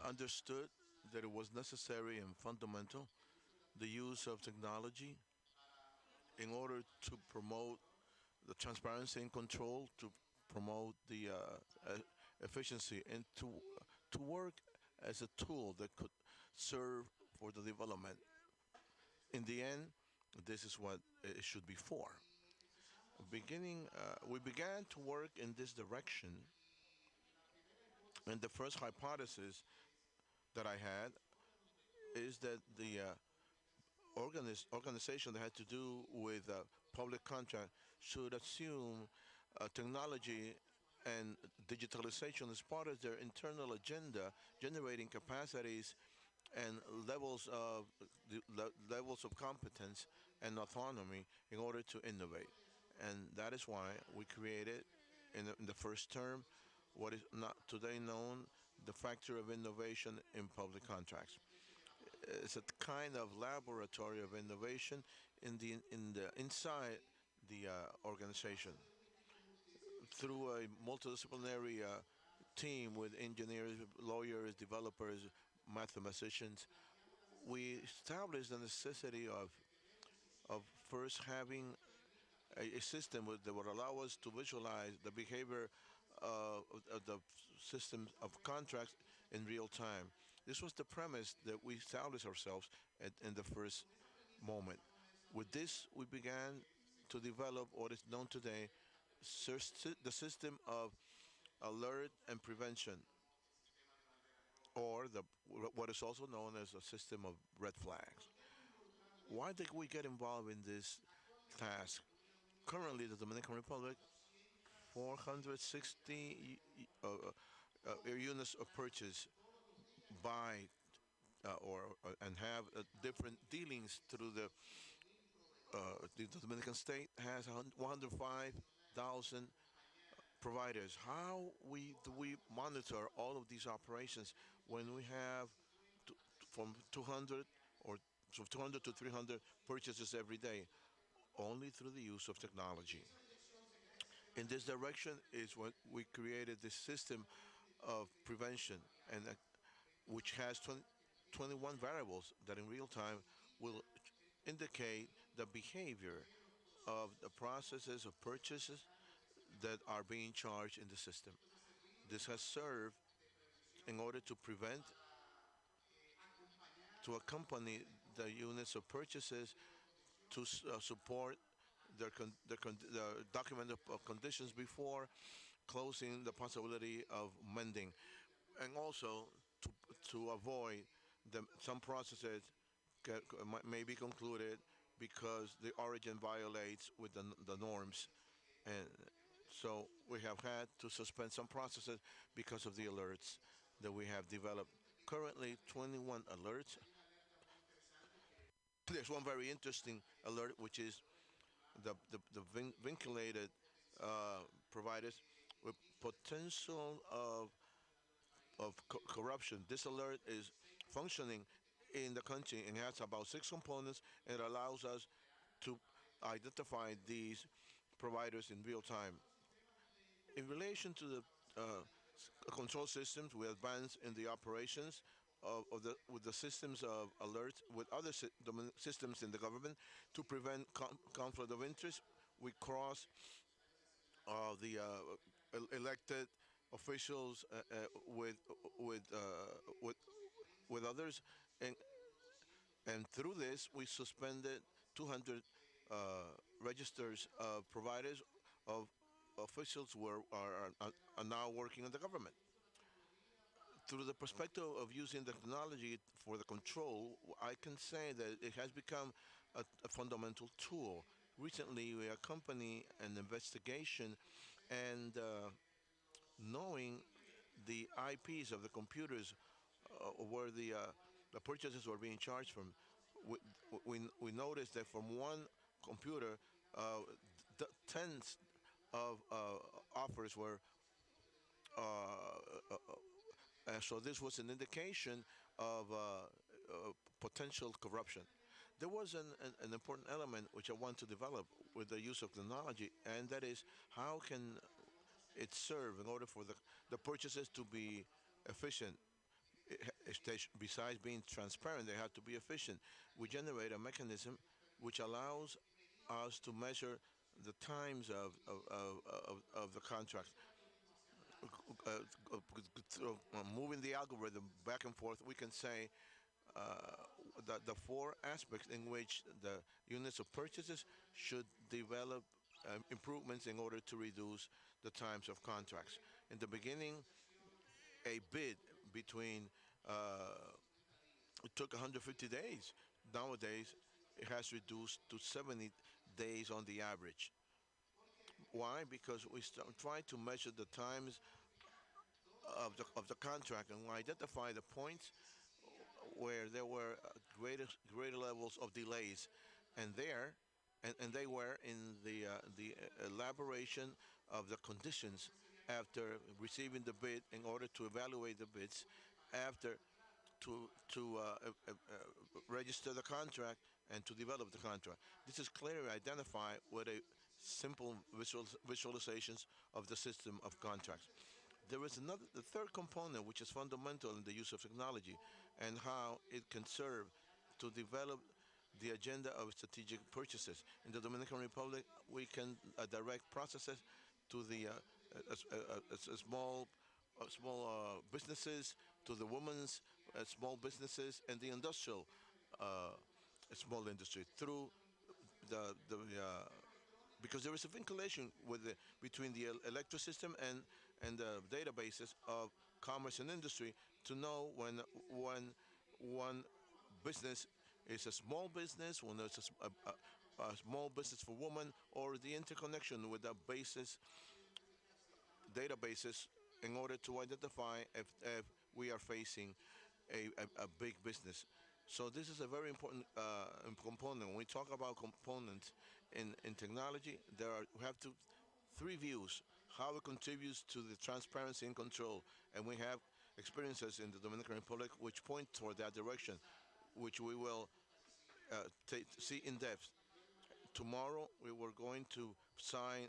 understood that it was necessary and fundamental the use of technology in order to promote the transparency and control, to promote the efficiency, and to work as a tool that could serve for the development. In the end, this is what it should be for. We began to work in this direction, and the first hypothesis that I had is that the organization that had to do with public contract should assume technology and digitalization as part of their internal agenda, generating capacities and levels of competence and autonomy in order to innovate. And that is why we created in the first term what is not today known the factor of innovation in public contracts. It's a kind of laboratory of innovation in the inside the organization through a multidisciplinary team with engineers, lawyers, developers, mathematicians. We established the necessity of first having a system that would allow us to visualize the behavior of the systems of contracts in real time. This was the premise that we established ourselves in the first moment. With this, we began to develop what is known today the system of alert and prevention, or what is also known as a system of red flags. Why did we get involved in this task? Currently, the Dominican Republic 460 units of purchase buy and have different dealings through the Dominican state has 105,000 providers. How do we monitor all of these operations when we have from 200 or from 200 to 300 purchases every day? Only through the use of technology. In this direction is what we created this system of prevention, and which has 21 variables that in real time will indicate the behavior of the processes of purchases that are being charged in the system. This has served in order to prevent, to accompany the units of purchases, to support their document of conditions before closing the possibility of mending, and also to, to avoid some processes may be concluded because the origin violates with the norms, and so we have had to suspend some processes because of the alerts that we have developed. Currently, 21 alerts. There's one very interesting alert, which is the vinculated providers with potential of corruption. This alert is functioning in the country and has about six components, and it allows us to identify these providers in real time. In relation to the control systems, we advance in the operations with the systems of alerts with other systems in the government to prevent conflict of interest. We cross the elected officials with with with others, and through this we suspended 200 registers of providers of officials who are now working in the government. Through the perspective of using technology for the control, I can say that it has become a fundamental tool. Recently, we accompany an investigation, and knowing the IPs of the computers where the purchases were being charged from, we noticed that from one computer, tens of offers were uh, so this was an indication of potential corruption. There was an important element which I want to develop with the use of technology, and that is how can it serve in order for the purchases to be efficient. besides being transparent, they have to be efficient. We generate a mechanism which allows us to measure the times of the contract, moving the algorithm back and forth. We can say the four aspects in which the units of purchases should develop improvements in order to reduce the times of contracts. In the beginning, a bid between it took 150 days. Nowadays, it has reduced to 70 days on the average. Why? Because we try to measure the times of the contract and we identify the points where there were greater levels of delays, and they were in the elaboration of the conditions after receiving the bid in order to evaluate the bids, after to register the contract and to develop the contract. This is clearly identified with a simple visualizations of the system of contracts. There is the third component, which is fundamental in the use of technology and how it can serve to develop the agenda of strategic purchases. In the Dominican Republic, we can direct processes to the businesses, to the women's small businesses, and the industrial uh, small industry through the because there is a vinculation between the electric system and the databases of commerce and industry to know when one business is a small business, when it's a small business for women, or the interconnection with the basis databases in order to identify if we are facing a big business. So this is a very important component. When we talk about components in technology, we have three views: how it contributes to the transparency and control, and we have experiences in the Dominican Republic which point toward that direction, which we will see in depth. Tomorrow, we were going to sign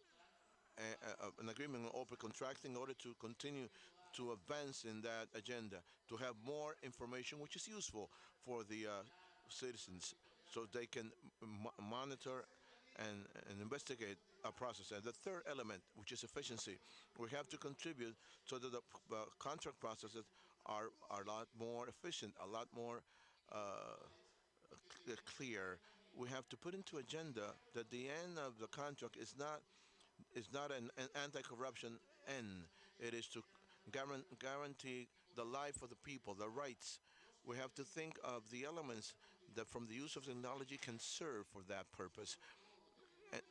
an agreement on open contracting in order to continue to advance in that agenda, to have more information which is useful for the citizens so they can monitor and investigate a process. And the third element, which is efficiency, we have to contribute so that the contract processes are a lot more efficient, a lot more uh, clear. We have to put into agenda that the end of the contract is not an anti-corruption end. It is to guarantee the life of the people, the rights. We have to think of the elements that from the use of technology can serve for that purpose, and,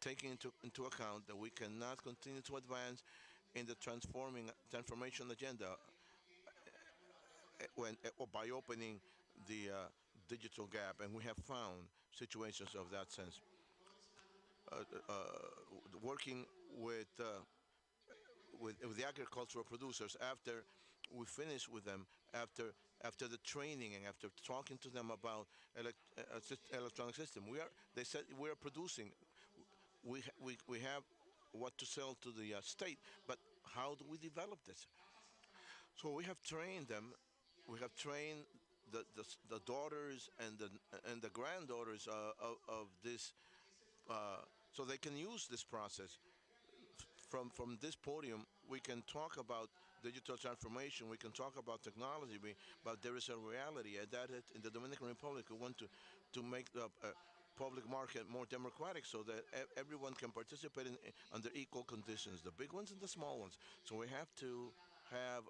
taking into account that we cannot continue to advance in the transformation agenda or by opening the digital gap, and we have found situations of that sense. Uh, uh, Working with the agricultural producers after we finish with them, after the training and after talking to them about electronic system, they said we are producing, we have what to sell to the state, but how do we develop this? So we have trained them. We have trained the daughters and the granddaughters of this, so they can use this process. From this podium, we can talk about digital transformation. We can talk about technology, but there is a reality that in the Dominican Republic, we want to make the public market more democratic so that everyone can participate under equal conditions, the big ones and the small ones. So we have to have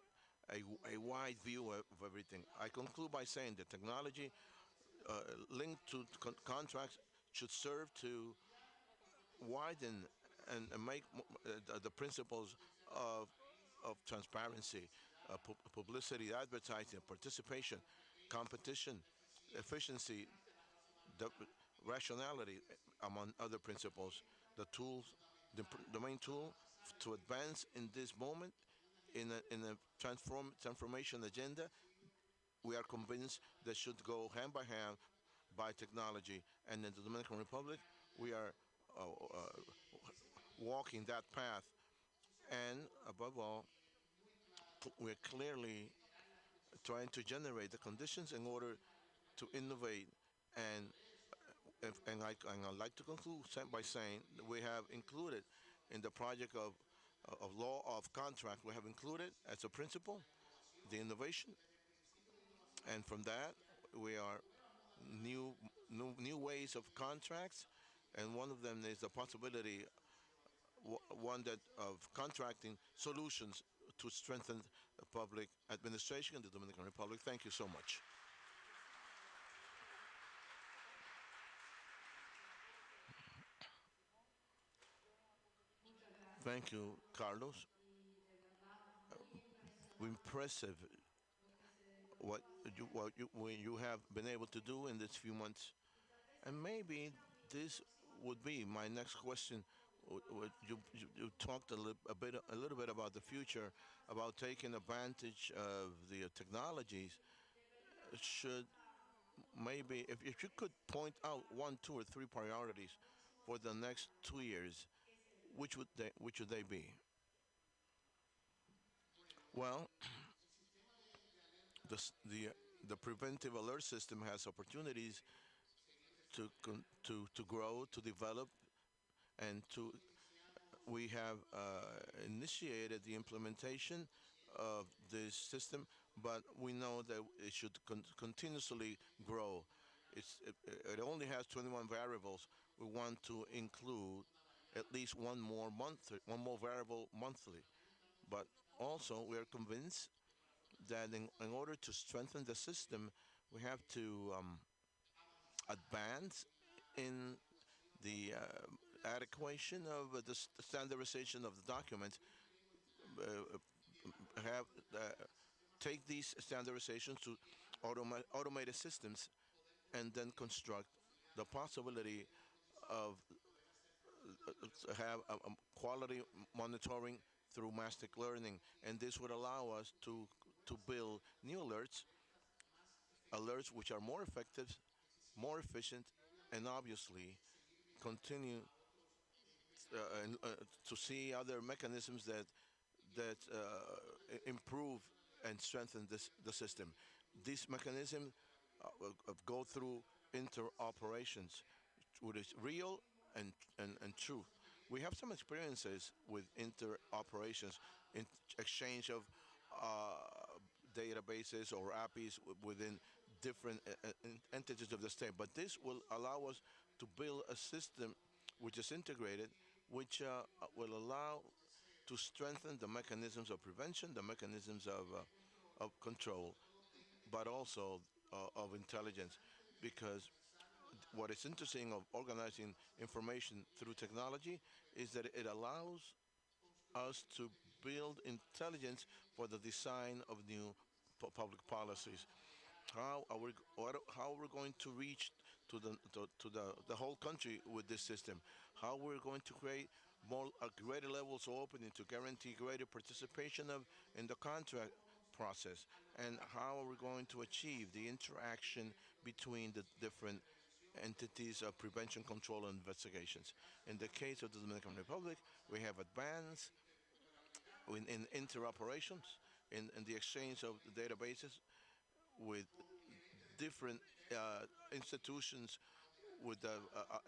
a wide view of everything. I conclude by saying that technology linked to contracts should serve to widen and make the principles of transparency, publicity, advertising, participation, competition, efficiency, the rationality, among other principles. The tools, the main tool to advance in this moment in a transformation agenda, we are convinced that should go hand by hand by technology. And in the Dominican Republic, we are walking that path. And above all, we're clearly trying to generate the conditions in order to innovate. And I'd like to conclude by saying that we have included in the project of law of contract, we have included as a principle the innovation, and from that we are new new ways of contracts, and one of them is the possibility, one that of contracting solutions to strengthen the public administration in the Dominican Republic. Thank you so much. Thank you, Carlos. Impressive what you have been able to do in these few months, and maybe this would be my next question. You talked a little bit about the future, about taking advantage of the technologies. Should maybe if you could point out one, two, or three priorities for the next 2 years, which would they be? Well, the preventive alert system has opportunities to grow, to develop, and to we have initiated the implementation of this system, but we know that it should continuously grow. It only has 21 variables. We want to include at least one more variable monthly. But also, we are convinced that in order to strengthen the system, we have to advance in the adequation of the standardization of the documents, uh, have take these standardizations to automated systems, and then construct the possibility of have quality monitoring through mastic learning, and this would allow us to build new alerts which are more effective, more efficient, and obviously continue to see other mechanisms that improve and strengthen the system. These mechanisms go through interoperations, which is real and true. We have some experiences with interoperations, in exchange of databases or APIs within different entities of the state. But this will allow us to build a system which is integrated, which will allow to strengthen the mechanisms of prevention, the mechanisms of control, but also of intelligence. Because what is interesting of organizing information through technology is that it allows us to build intelligence for the design of new public policies. How we're going to reach to the whole country with this system? How we're going to create more greater levels of opening to guarantee greater participation of in the contract process? And how are we going to achieve the interaction between the different entities of prevention, control, and investigations? In the case of the Dominican Republic, we have advanced in interoperations, in the exchange of databases with different institutions, with the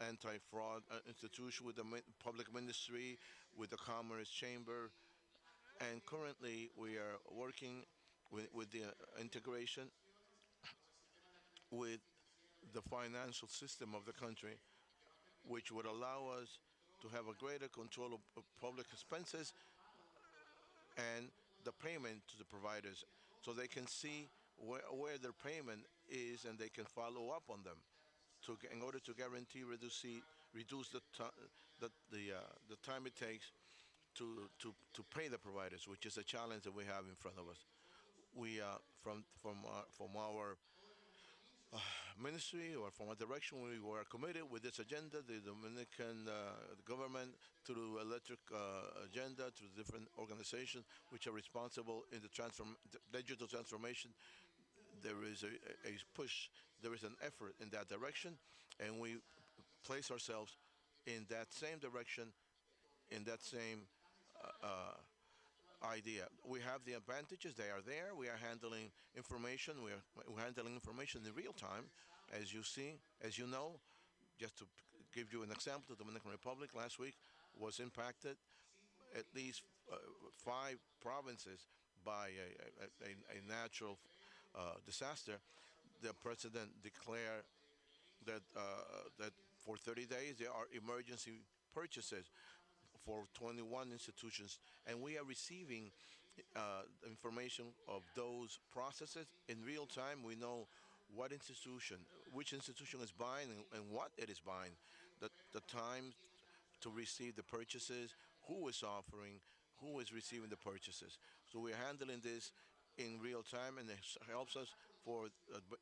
anti-fraud institution, with the public ministry, with the commerce chamber, and currently we are working with the integration with the financial system of the country, which would allow us to have a greater control of public expenses and the payment to the providers, so they can see where their payment is and they can follow up on them in order to guarantee reduce the time it takes to pay the providers, which is a challenge that we have in front of us. We from our ministry or from our direction, we were committed with this agenda, the Dominican government, through electric agenda, through different organizations which are responsible in the digital transformation. There is a push, there is an effort in that direction, and we place ourselves in that same direction, in that same idea. We have the advantages; they are there. We are handling information. We're handling information in real time, as you see, as you know. Just to give you an example, the Dominican Republic last week was impacted at least five provinces by a natural disaster. The president declared that for 30 days there are emergency purchases for 21 institutions, and we are receiving information of those processes in real time. We know what institution, which institution is buying and what it is buying, the time to receive the purchases, who is offering, who is receiving the purchases. So we're handling this in real time, and it helps us for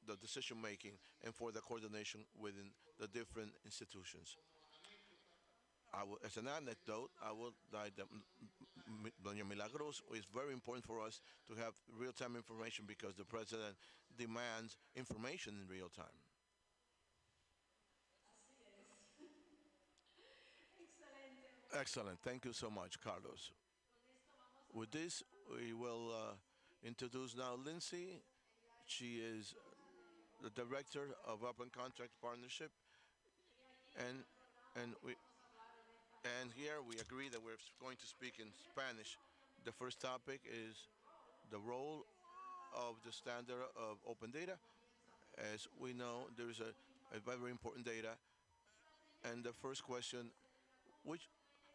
the decision making and for the coordination within the different institutions. As an anecdote, I would like that Doña Milagros is very important for us to have real-time information because the president demands information in real time. Excellent. Thank you so much, Carlos. With this, we will introduce now Lindsay. She is the director of Open Contract Partnership, and and we and here we agree that we're going to speak in Spanish. The first topic is the role of the standard of open data. As we know, there is a very important data, and the first question, which,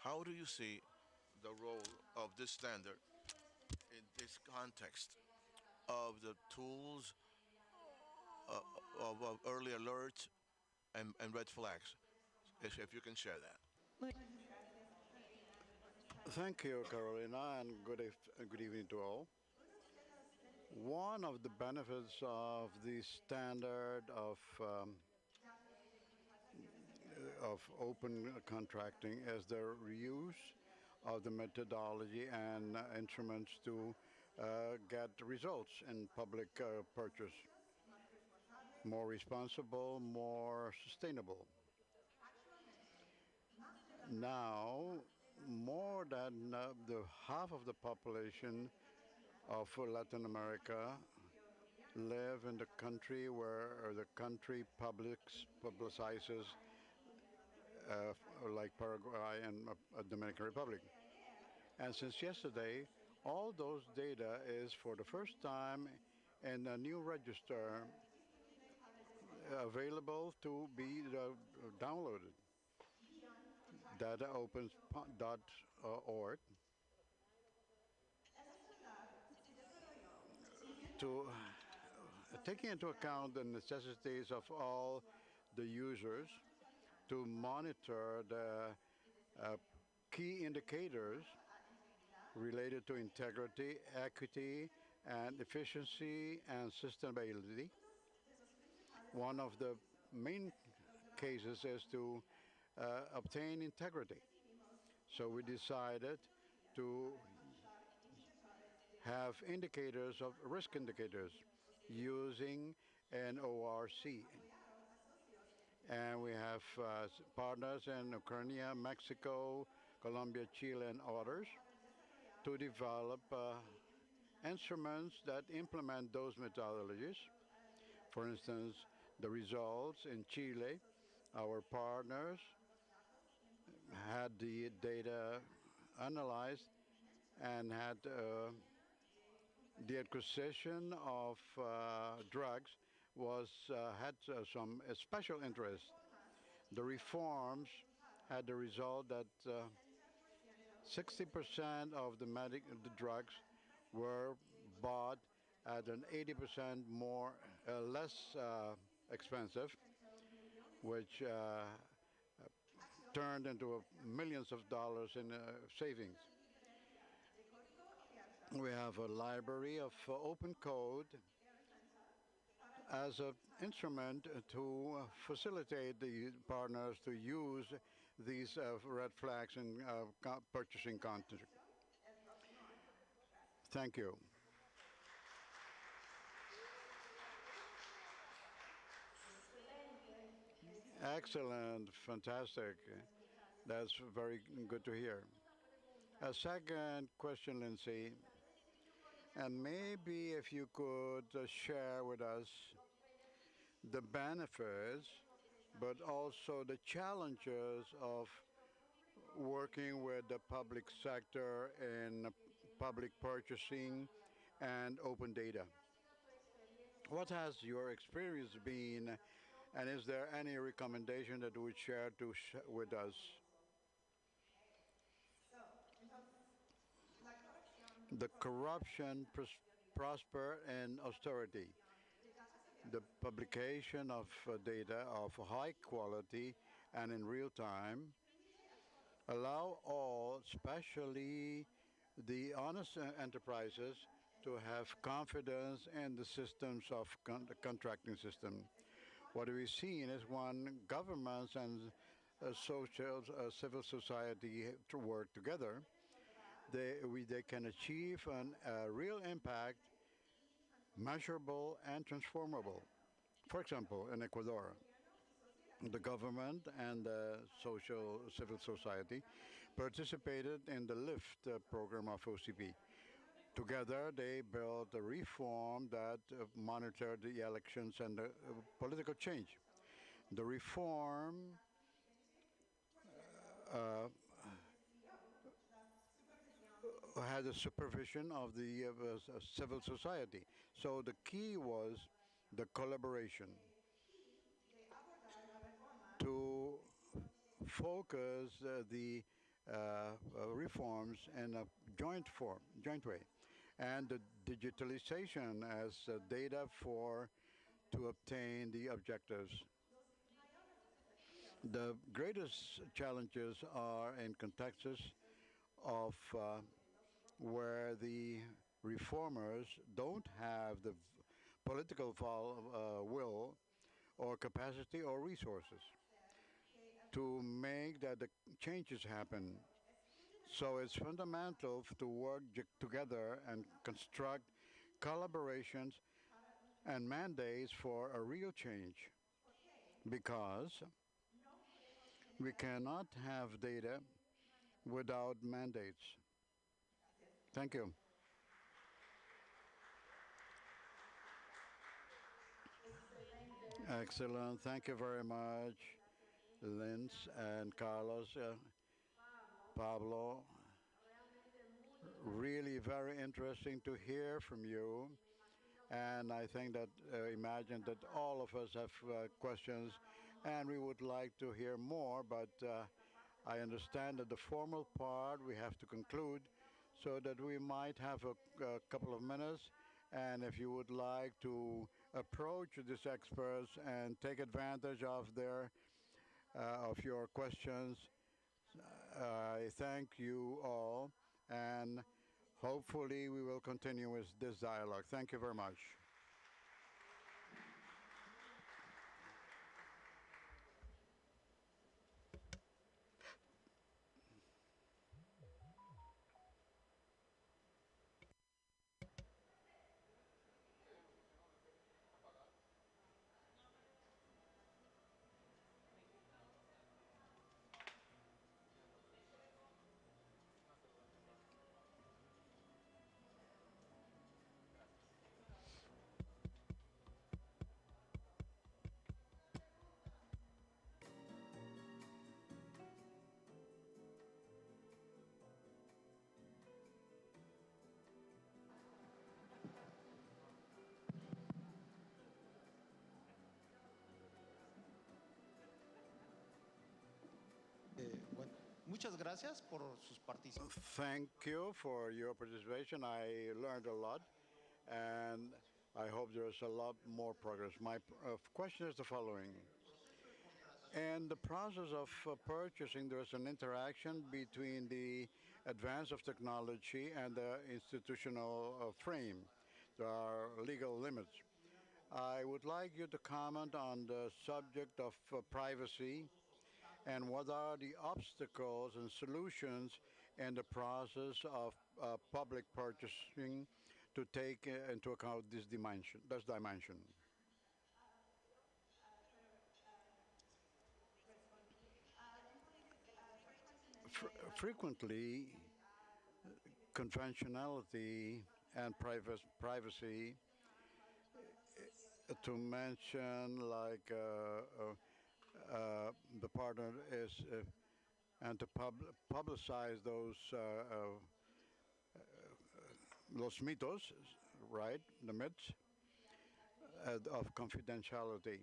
how do you see the role of this standard in this context of the tools of early alert and red flags? If you can share that. Thank you, Carolina, and good evening to all. One of the benefits of the standard of open contracting is the reuse of the methodology and instruments to get results in public purchase more responsible, more sustainable. Now, more than the half of the population of Latin America live in the country where the country publicizes like Paraguay and Dominican Republic. And since yesterday, all those data is for the first time in a new register available to be downloaded. Dataopens.org to taking into account the necessities of all the users to monitor the key indicators related to integrity, equity, and efficiency and sustainability. One of the main cases is to obtain integrity. So we decided to have indicators of risk indicators using an ORC. And we have partners in Ukraine, Mexico, Colombia, Chile, and others to develop instruments that implement those methodologies. For instance, the results in Chile, our partners had the data analyzed and had the acquisition of drugs was had some special interest. The reforms had the result that 60% of the drugs were bought at an 80% more less expensive, which turned into millions of dollars in savings. We have a library of open code as an instrument to facilitate the partners to use these red flags in purchasing content. Thank you. Excellent, fantastic. That's very good to hear. A second question, Lindsay, and maybe if you could share with us the benefits, but also the challenges of working with the public sector in public purchasing and open data. What has your experience been, and is there any recommendation that you would share with us? The corruption, prosper, and austerity. The publication of data of high quality and in real time allow all, especially the honest enterprises, to have confidence in the systems of the contracting system. What we've seen is when governments and civil society to work together, they can achieve a real impact, measurable and transformable. For example, in Ecuador, the government and the social civil society participated in the LIFT program of OCP. Together, they built a reform that monitored the elections and the political change. The reform uh, had a supervision of the civil society. So the key was the collaboration to focus the reforms in a joint way, and the digitalization as data for to obtain the objectives. The greatest challenges are in contexts of where the reformers don't have the political will or capacity or resources to make that the changes happen. So it's fundamental to work together and construct collaborations and mandates for a real change because we cannot have data without mandates. Thank you. Excellent. Thank you very much, Linz and Carlos, Pablo. Really very interesting to hear from you. And I think that imagine that all of us have questions and we would like to hear more, but I understand that the formal part we have to conclude so that we might have a couple of minutes. And if you would like to approach these experts and take advantage of of your questions, I thank you all, and hopefully we will continue with this dialogue. Thank you very much. Bueno, muchas gracias por sus participaciones. Thank you for your participation. I learned a lot, and I hope there's a lot more progress. My question is the following. In the process of purchasing, there's an interaction between the advance of technology and the institutional frame. There are legal limits. I would like you to comment on the subject of privacy and what are the obstacles and solutions in the process of public purchasing to take into account this dimension. Frequently, conventionality and privacy, to mention like the partner is and to publicize those mitos, right? The myths of confidentiality.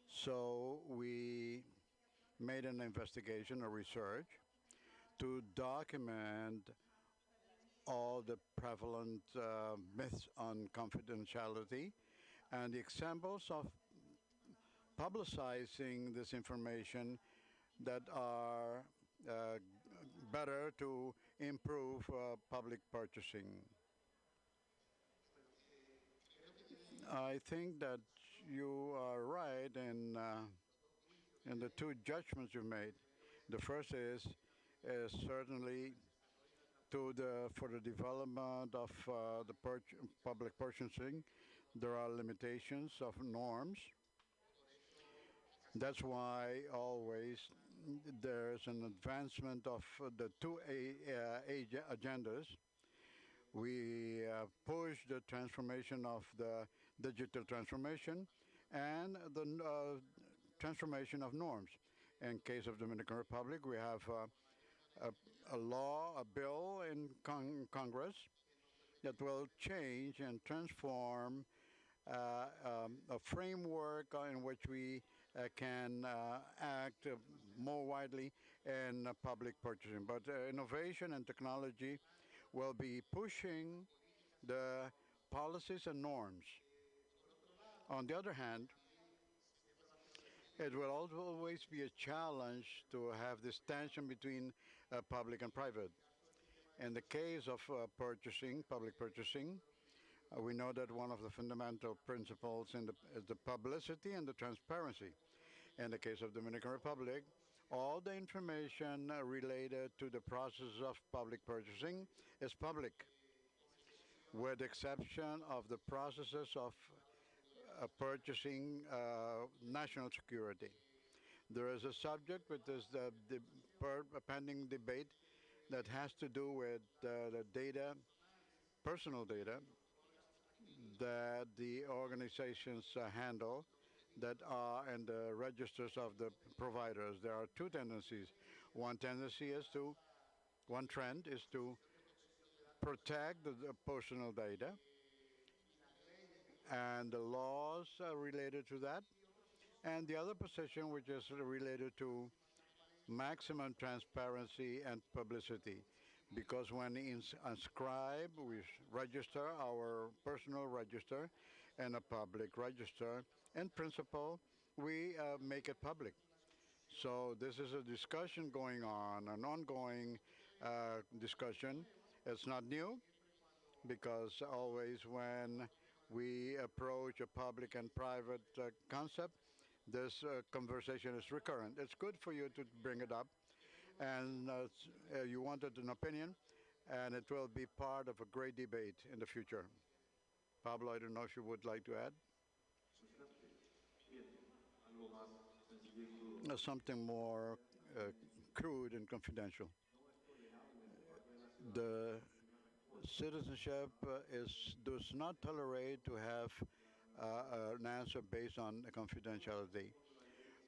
So we made an investigation, a research, to document all the prevalent myths on confidentiality and the examples of publicizing this information that are uh, better to improve public purchasing. I think that you are right in the two judgments you made. The first is certainly for the development of the public purchasing, there are limitations of norms. That's why always there's an advancement of the two agendas. We push the transformation of the digital transformation and the transformation of norms. In case of Dominican Republic, we have a law, a bill in Congress that will change and transform a framework in which we can act more widely in public purchasing. But innovation and technology will be pushing the policies and norms. On the other hand, it will always be a challenge to have this tension between public and private. In the case of public purchasing, we know that one of the fundamental principles is the publicity and the transparency. In the case of Dominican Republic, all the information related to the process of public purchasing is public, with the exception of the processes of purchasing national security. There is a subject which is a pending debate that has to do with the data, personal data, that the organizations handle that are in the registers of the providers. There are two tendencies. One trend is to protect the personal data and the laws related to that. And the other position, which is related to maximum transparency and publicity. Because when we inscribe, we register our personal register and a public register. In principle, we make it public. So this is a discussion going on, an ongoing discussion. It's not new because always when we approach a public and private concept, this conversation is recurrent. It's good for you to bring it up, and you wanted an opinion, and it will be part of a great debate in the future. Pablo, I don't know if you would like to add something more crude and confidential. The citizenship does not tolerate to have an answer based on confidentiality.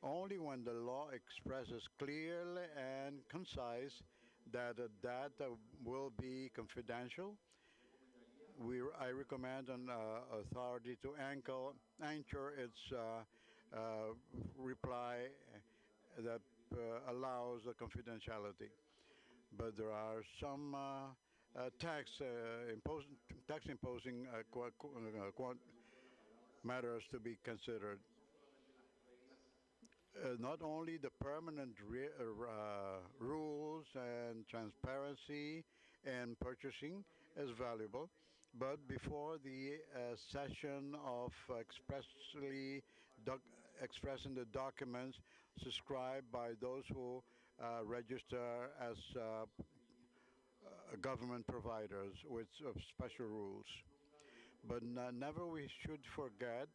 Only when the law expresses clearly and concise that data will be confidential, I recommend an authority to anchor its reply that allows the confidentiality. But there are some tax imposing matters to be considered. Not only the permanent rules and transparency in purchasing is valuable, but before the session of expressing the documents subscribed by those who register as government providers with special rules. But never we should forget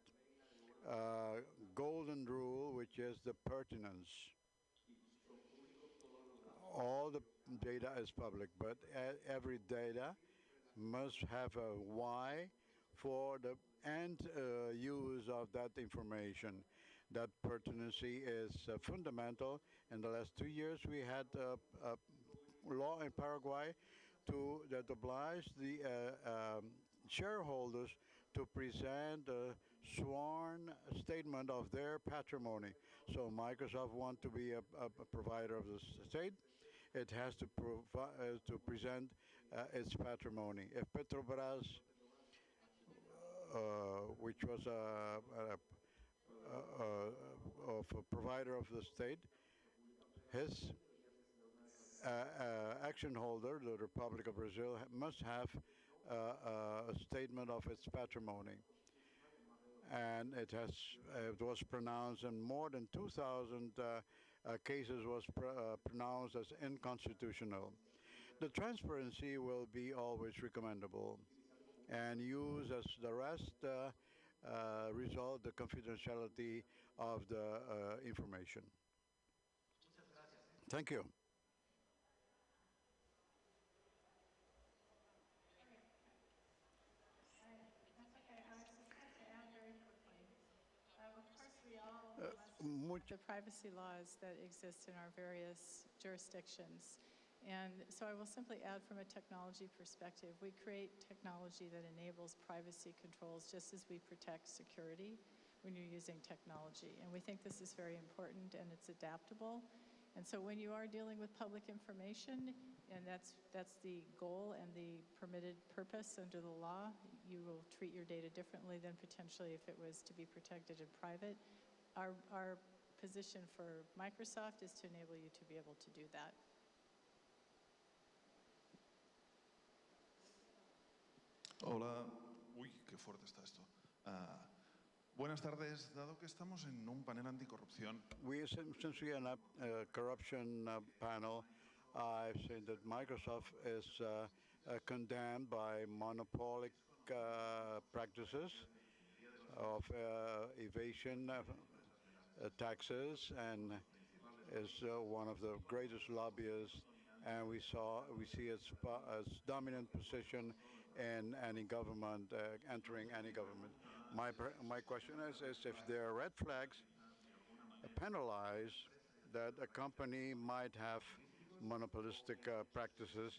golden rule, which is the pertinence. All the data is public, but every data must have a why for the end use of that information. That pertinency is fundamental. In the last 2 years, we had a law in Paraguay that obliged the shareholders to present a sworn statement of their patrimony. So Microsoft want to be a provider of the state. It has to present its patrimony. If Petrobras, which was of a provider of the state, his action holder, the Republic of Brazil, must have a statement of its patrimony. And it was pronounced in more than 2,000 cases was pronounced as unconstitutional. The transparency will be always recommendable and use as the rest result the confidentiality of the information. Thank you. The privacy laws that exist in our various jurisdictions. And so I will simply add from a technology perspective, we create technology that enables privacy controls just as we protect security when you're using technology. And we think this is very important and it's adaptable. And so when you are dealing with public information, and that's the goal and the permitted purpose under the law, you will treat your data differently than potentially if it was to be protected in private. Our position for Microsoft is to enable you to be able to do that. Hola, uy, qué fuerte está esto. Buenas tardes, dado que estamos en un panel anticorrupción. Since we are in a corruption panel, I've seen that Microsoft is condemned by monopolic practices of evasion taxes and is one of the greatest lobbyists, and we see its dominant position in any government, entering any government. My question is if there are red flags penalize that a company might have monopolistic practices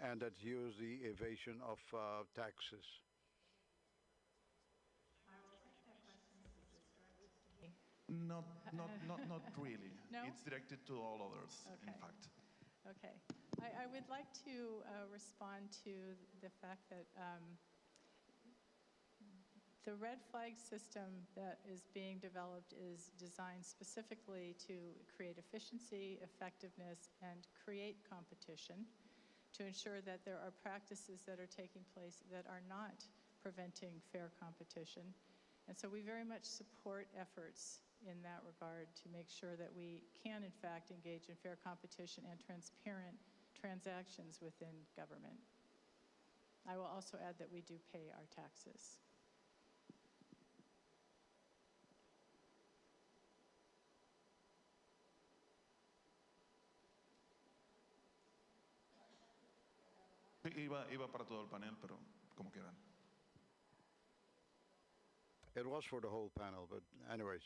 and that use the evasion of taxes. Not really. No? It's directed to all others, in Okay. fact. Okay. I would like to respond to the fact that the red flag system that is being developed is designed specifically to create efficiency, effectiveness, and create competition to ensure that there are practices that are taking place that are not preventing fair competition. And so we very much support efforts in that regard to make sure that we can, in fact, engage in fair competition and transparent transactions within government. I will also add that we do pay our taxes. Iba para todo el panel, pero como quieran. It was for the whole panel, but anyways.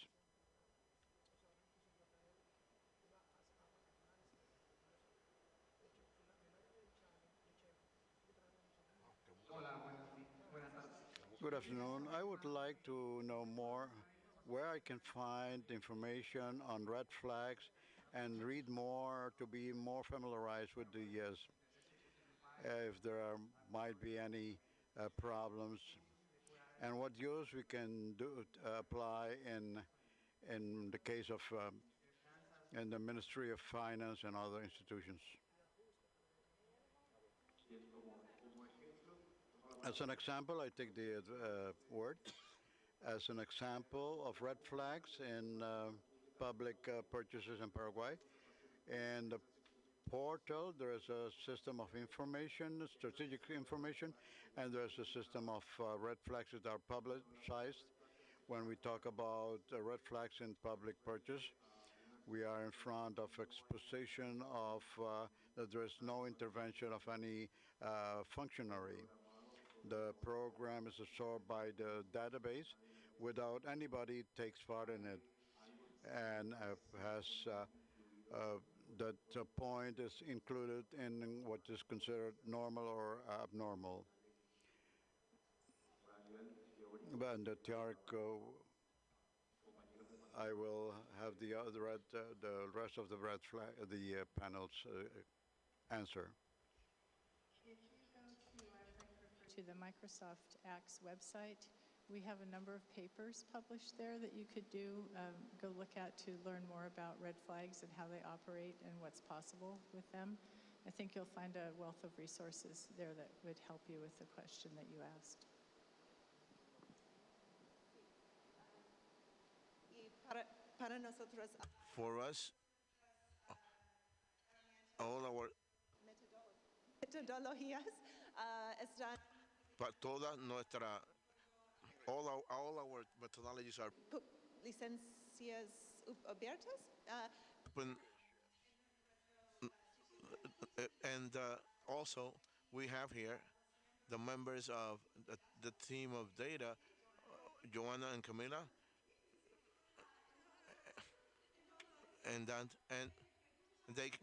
Good afternoon. I would like to know more where I can find information on red flags and read more to be more familiarized with the if there might be any problems and what use we can do apply in the case of in the Ministry of Finance and other institutions. As an example, I take the word as an example of red flags in public purchases in Paraguay. In the portal, there is a system of information, strategic information, and there's a system of red flags that are publicized. When we talk about red flags in public purchase, we are in front of exposition of that there is no intervention of any functionary. The program is absorbed by the database without anybody takes part in it, and has that point is included in what is considered normal or abnormal. But the theoretical, I will have the rest of the red flag, the panels answer. To the Microsoft Acts website. We have a number of papers published there that you could go look at to learn more about red flags and how they operate and what's possible with them. I think you'll find a wealth of resources there that would help you with the question that you asked. Para nosotros, For us, all our, metodologías están toda nuestra, all our methodologies are licencias abiertas. open, and also we have here the members of the team of data, Joanna and Camila, and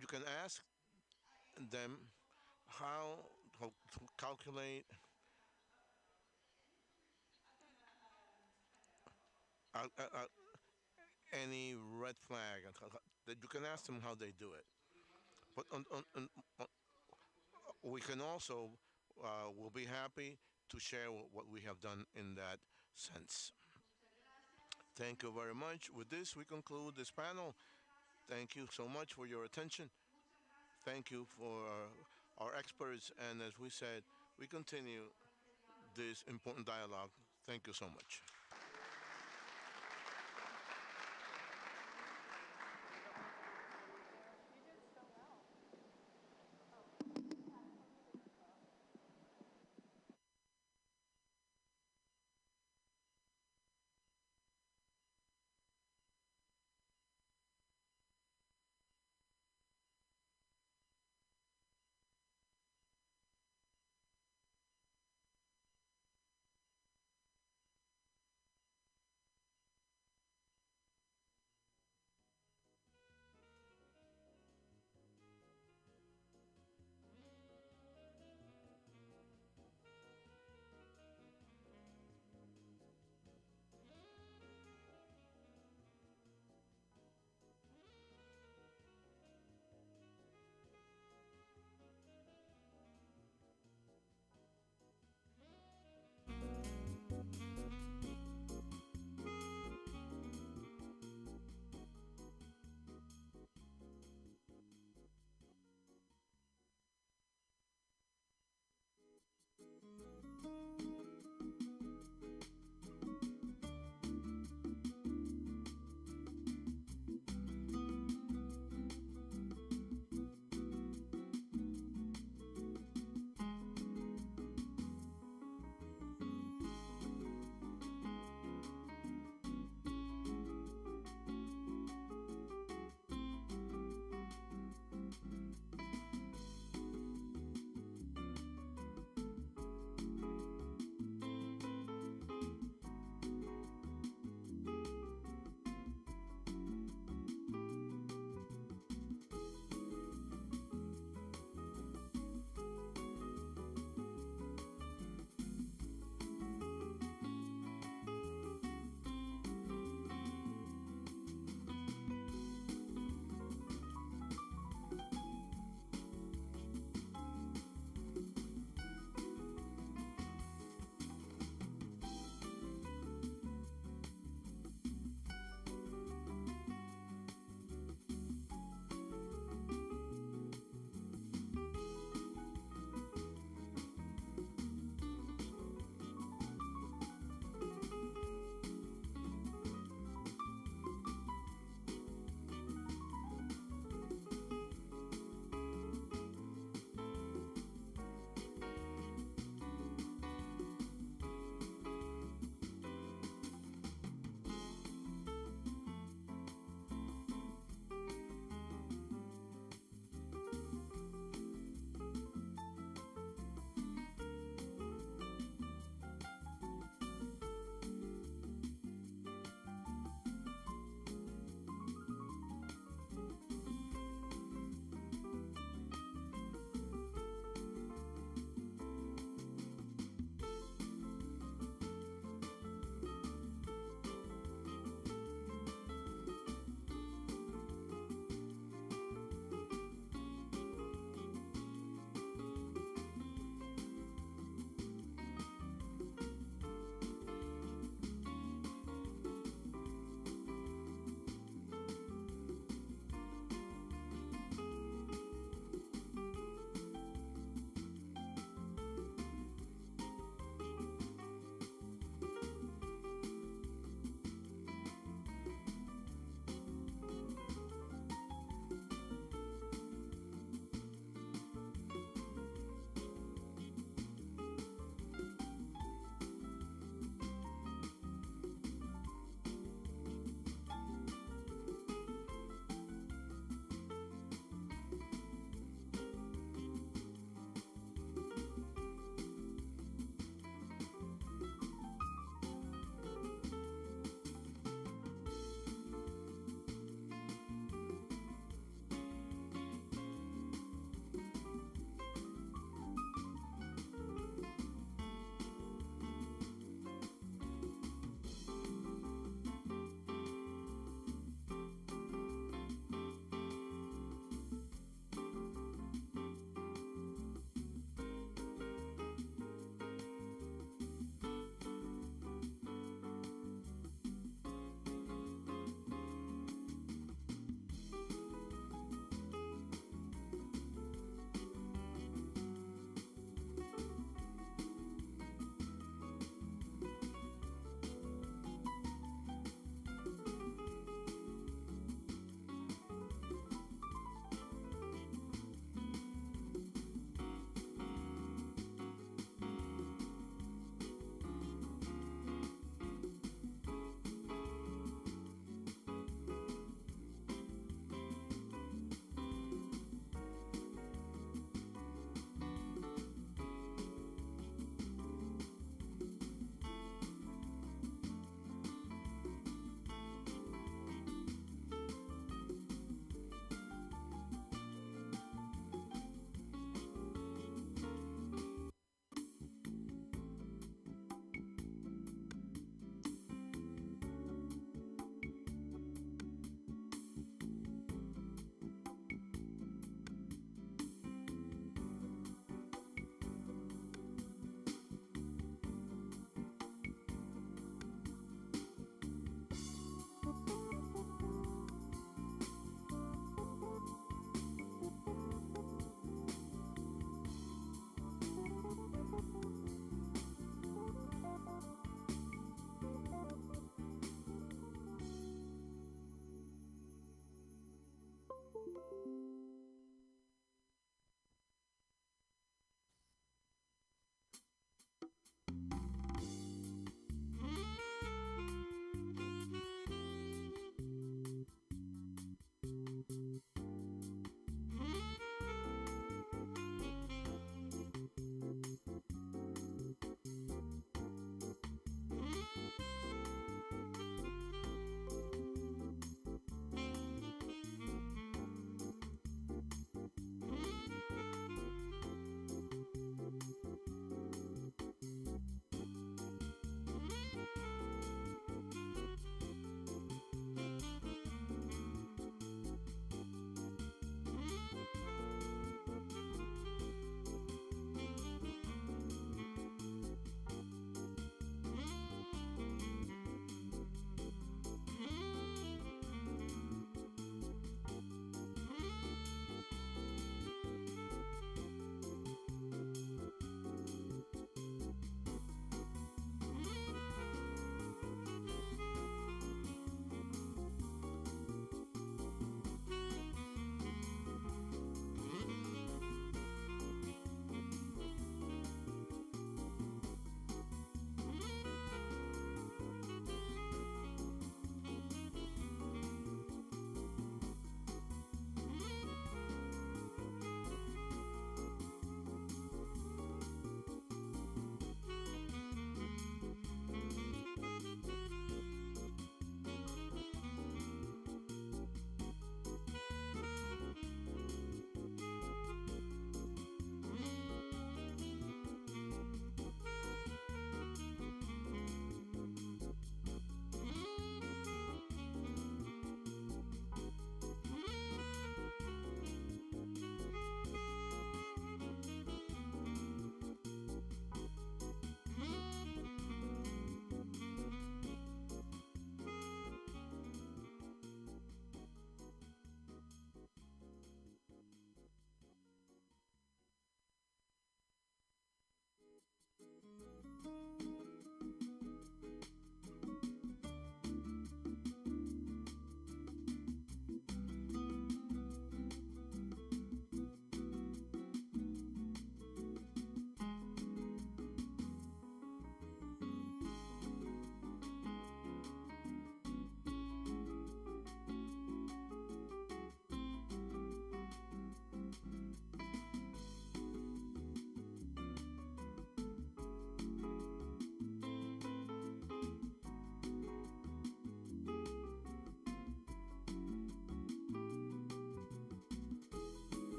you can ask them how to calculate any red flag, and that you can ask them how they do it. But we can also will be happy to share what we have done in that sense. Thank you very much. With this, we conclude this panel. Thank you so much for your attention. Thank you for our experts. And as we said, we continue this important dialogue. Thank you so much.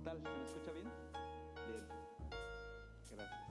tal? ¿Se me escucha bien? Bien. Gracias.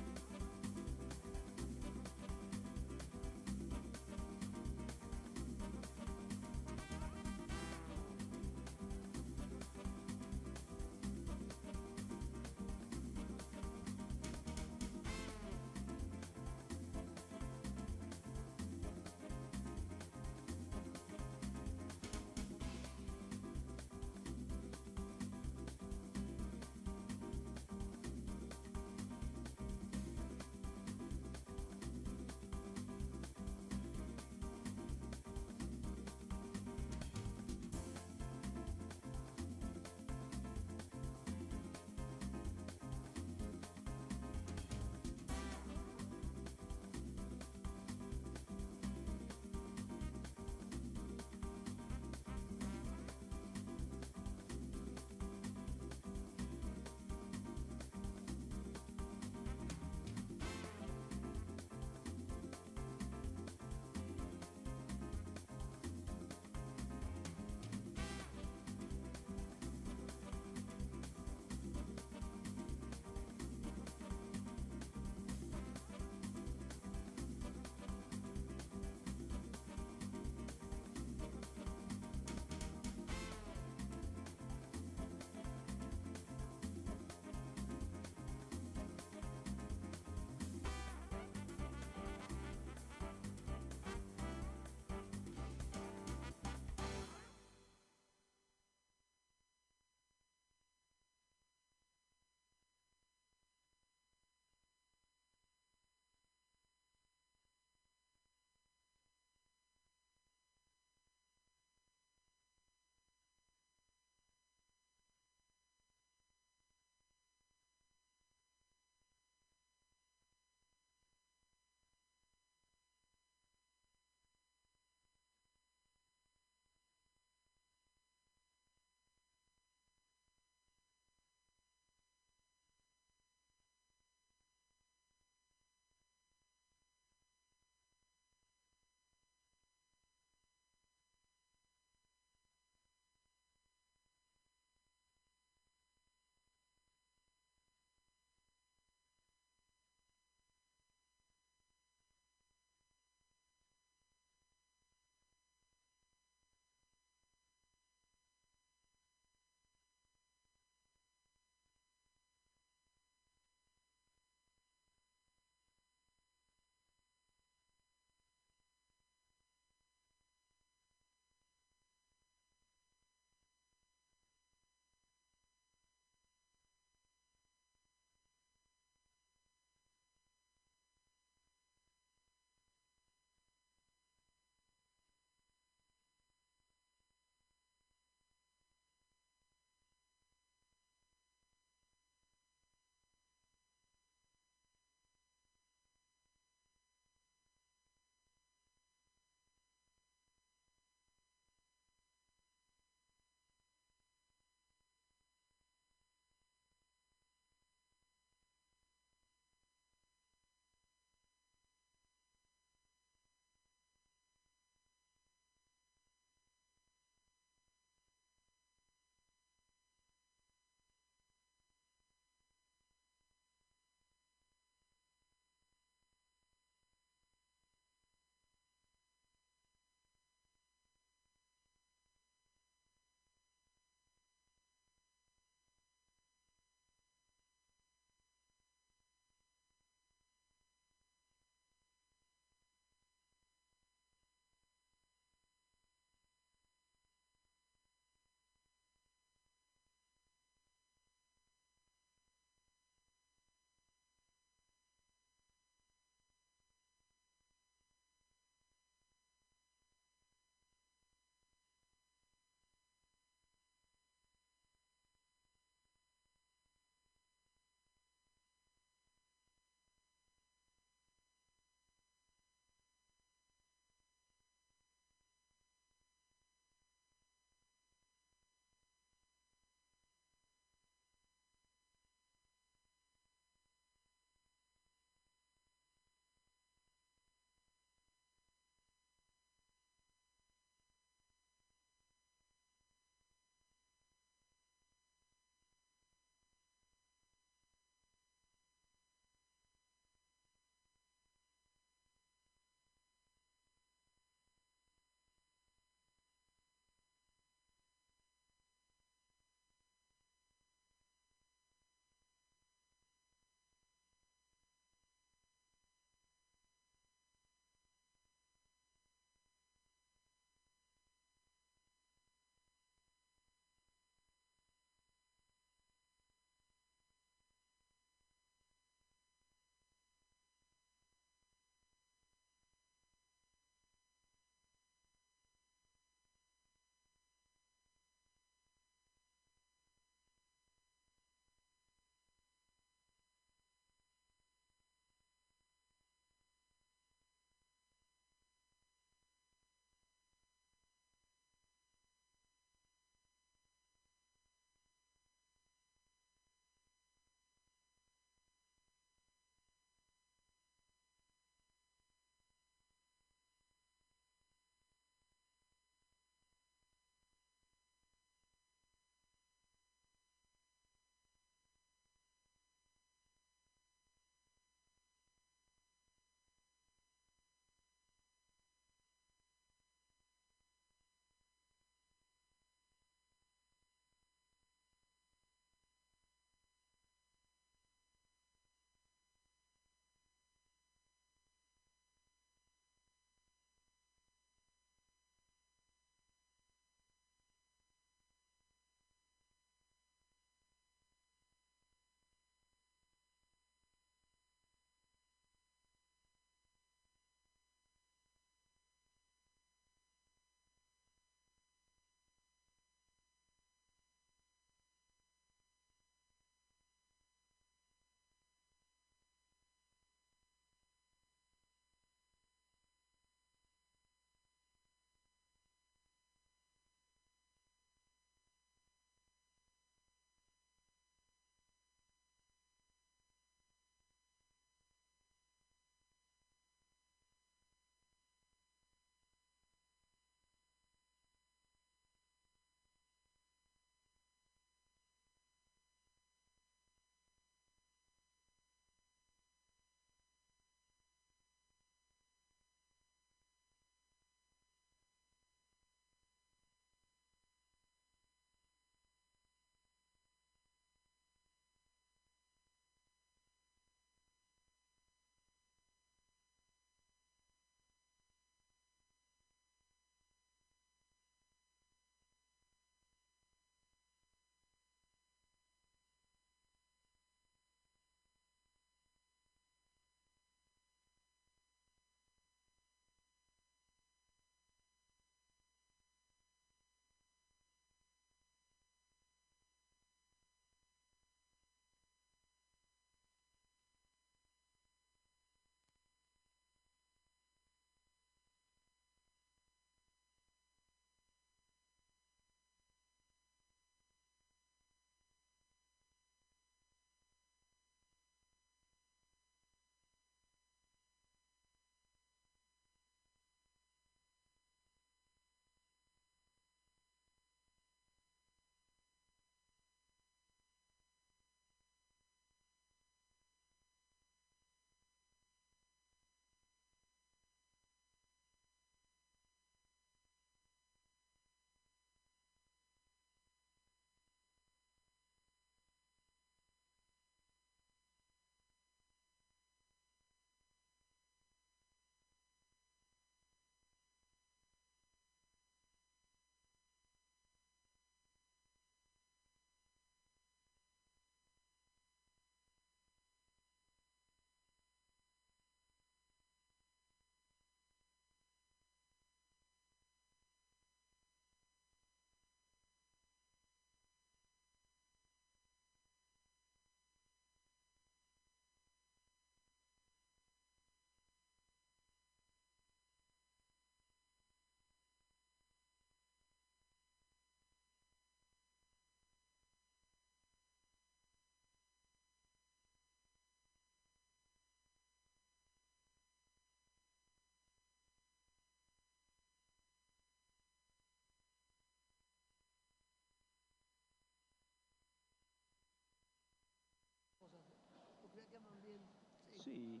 Sí.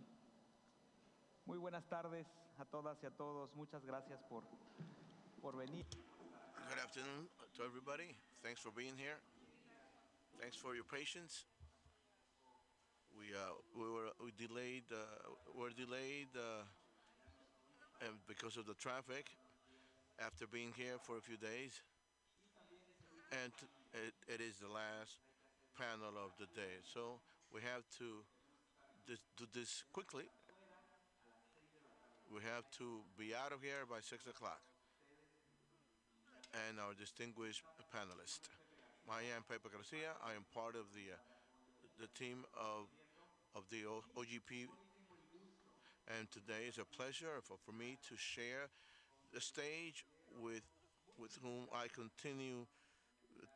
Muy buenas tardes a todas y a todos. Muchas gracias por venir. Good afternoon to everybody. Thanks for being here. Thanks for your patience. We delayed. We're delayed and because of the traffic. After being here for a few days, and it is the last panel of the day, so we have to do this quickly. We have to be out of here by 6 o'clock. And our distinguished panelist, I am Pepe Garcia. I am part of the team of the OGP, and today is a pleasure for me to share the stage with whom I continue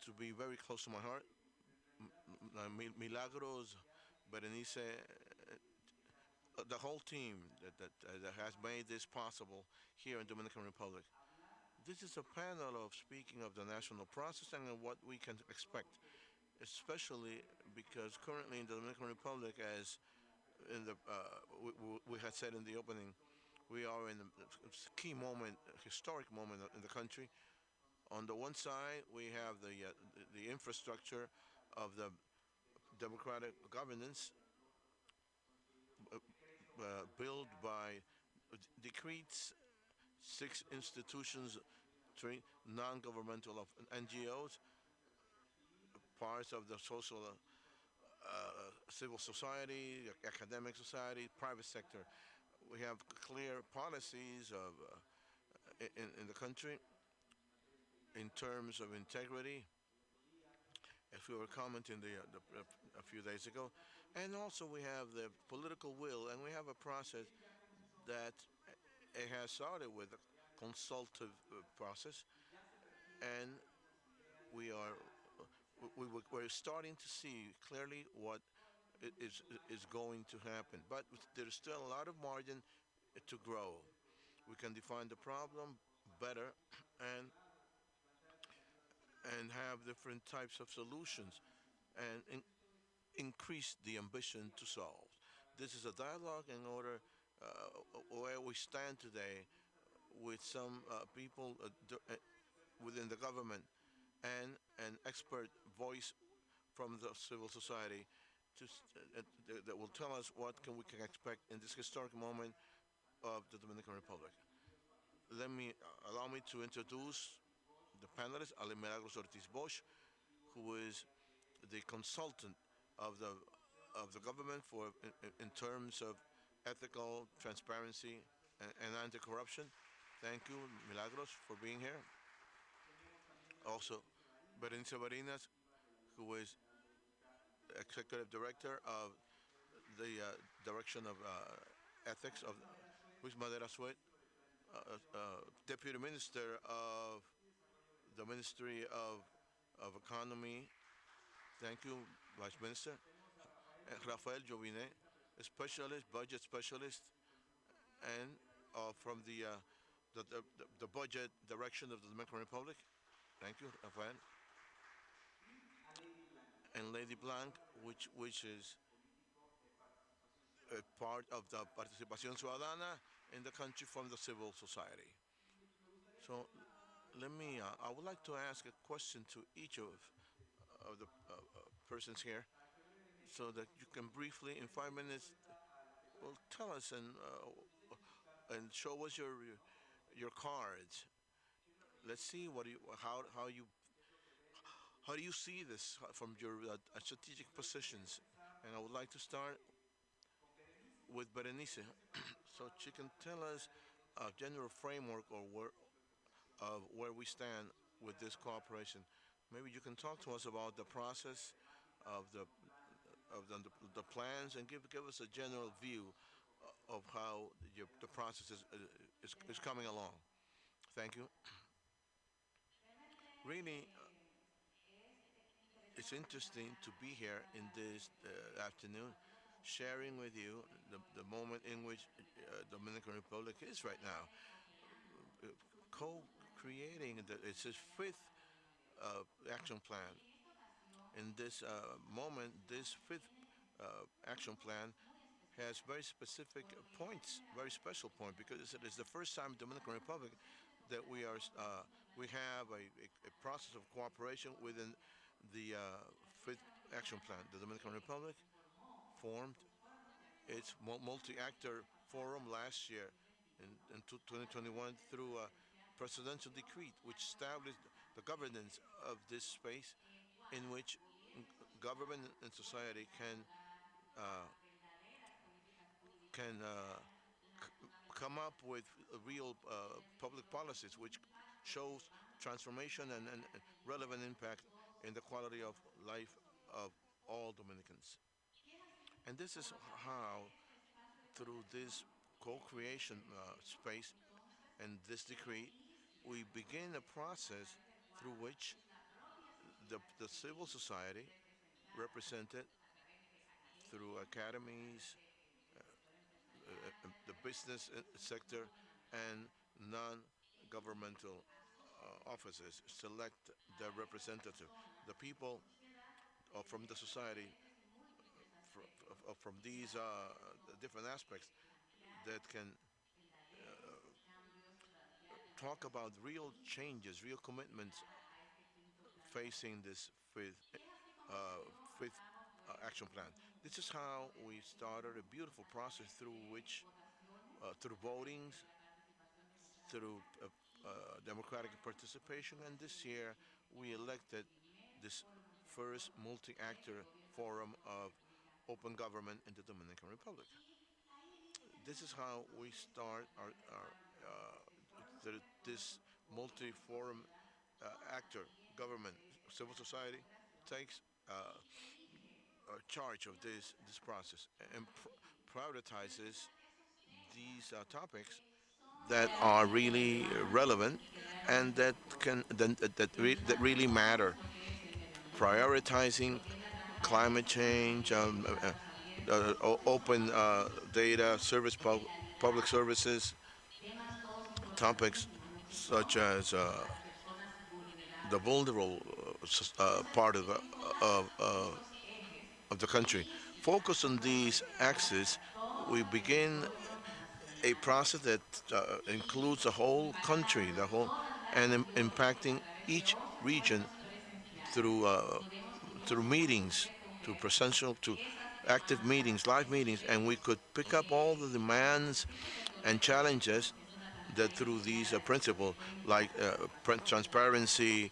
to be very close to my heart. Milagros, Berenice, the whole team that has made this possible here in Dominican Republic. This is a panel of speaking of the national process and what we can expect, especially because currently in the Dominican Republic, as in we had said in the opening, we are in a key moment, a historic moment in the country. On the one side, we have the infrastructure of the democratic governance built by decrees, six institutions, three non-governmental of NGOs, parts of the social, civil society, academic society, private sector. We have clear policies in the country in terms of integrity, as we were commenting a few days ago. And also we have the political will, and we have a process that it has started with a consultative process, and we are we're starting to see clearly what is going to happen. But there's still a lot of margin to grow. We can define the problem better and have different types of solutions and increase the ambition to solve. This is a dialogue in order where we stand today with some people within the government and an expert voice from the civil society that will tell us what we can expect in this historic moment of the Dominican Republic. Allow me to introduce the panelists: Ale Milagros Ortiz Bosch, who is the consultant of the government in terms of ethical transparency and anti-corruption. Thank you, Milagros, for being here. Also, Berenice Barinas, who is executive director of the direction of ethics of Luis Madera Suet, deputy minister of the Ministry of Economy. Thank you, Vice Minister. Rafael Jovinet, a specialist, budget specialist, and from the budget direction of the Dominican Republic. Thank you, Rafael. And Lady Blanc, which is a part of the Participación Ciudadana in the country from the civil society. So I would like to ask a question to each of the persons here so that you can briefly, in 5 minutes, well, tell us and show us your cards. Let's see how do you see this from your strategic positions. And I would like to start with Berenice, so she can tell us a general framework of where we stand with this cooperation. Maybe you can talk to us about the process of the plans and give us a general view of how the process is coming along. Thank you. Really, it's interesting to be here in this afternoon, sharing with you the moment in which Dominican Republic is right now, co-creating it's his fifth action plan. In this moment, this fifth action plan has very specific points, very special point, because it is the first time in Dominican Republic that we have a process of cooperation within the fifth action plan. The Dominican Republic formed its multi-actor forum last year in 2021 through a presidential decree which established the governance of this space in which government and society can come up with real public policies which shows transformation and relevant impact in the quality of life of all Dominicans. And this is how, through this co-creation space and this decree, we begin a process through which the civil society, represented through academies, the business sector, and non-governmental offices, select their representative. The people from the society, from these different aspects, that can talk about real changes, real commitments facing this uh, fifth action plan. This is how we started a beautiful process through which, through votings, through democratic participation, and this year we elected this first multi-actor forum of open government in the Dominican Republic. This is how we start this multi-forum actor government. Civil society takes charge of this process and prioritizes these topics that are really relevant and that really matter. Prioritizing climate change, open data, public services, topics such as the vulnerable part of, uh, of the country. Focus on these axes, we begin a process that includes the whole country, the whole, and impacting each region through through meetings, to presential, to active meetings, live meetings, and we could pick up all the demands and challenges that through these principles like transparency,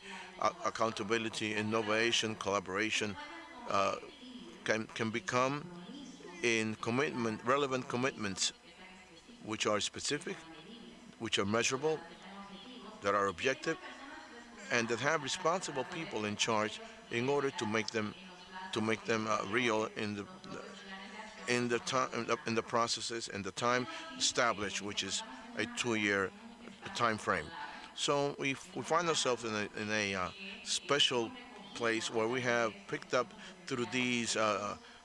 accountability, innovation, collaboration uh, can become in commitment, relevant commitments which are specific, which are measurable, that are objective, and that have responsible people in charge in order to make them real in the time in the processes and the time established, which is a 2 year time frame. So we find ourselves in a special place where we have picked up through these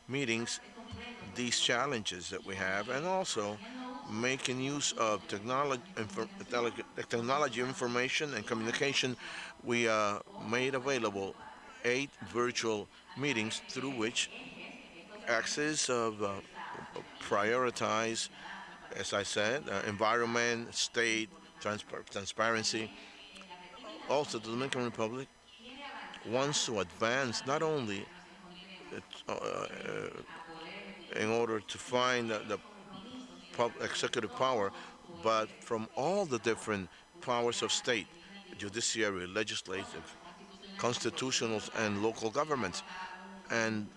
meetings these challenges that we have, and also making use of technology, information, and communication. We made available 8 virtual meetings through which axes of prioritize, as I said, environment, state, transparency. Also, the Dominican Republic wants to advance not only in order to find the executive power, but from all the different powers of state, judiciary, legislative, constitutional, and local governments. And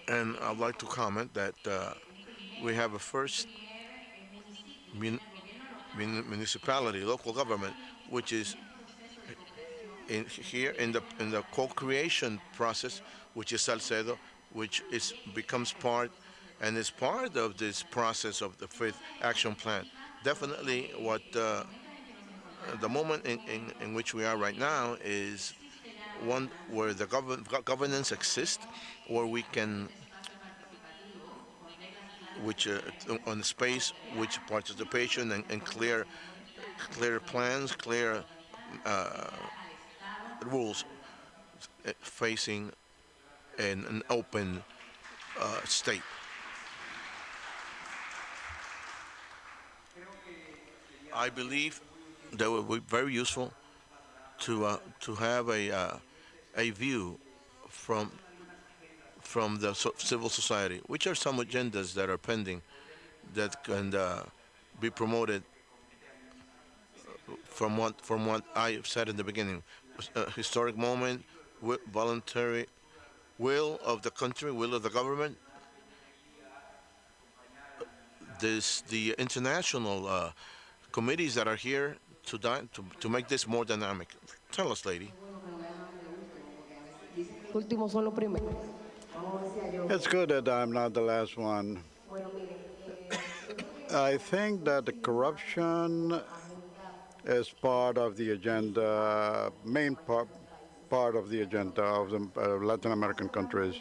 and I'd like to comment that we have a first mun- municipality, local government, which is here in the co-creation process, which is Salcedo, which is becomes part and is part of this process of the fifth action plan. Definitely, what the moment in which we are right now is one where the governance exists, where we can, which on the space, which participation and clear plans, clear uh, rules facing an open state. I believe that would be very useful to have a view from the civil society, which are some agendas that are pending that can be promoted from what I said in the beginning. A historic moment, voluntary will of the country, will of the government. The international committees that are here to make this more dynamic. Tell us, lady. It's good that I'm not the last one. I think that the corruption is part of the agenda, main part of the agenda of the Latin American countries.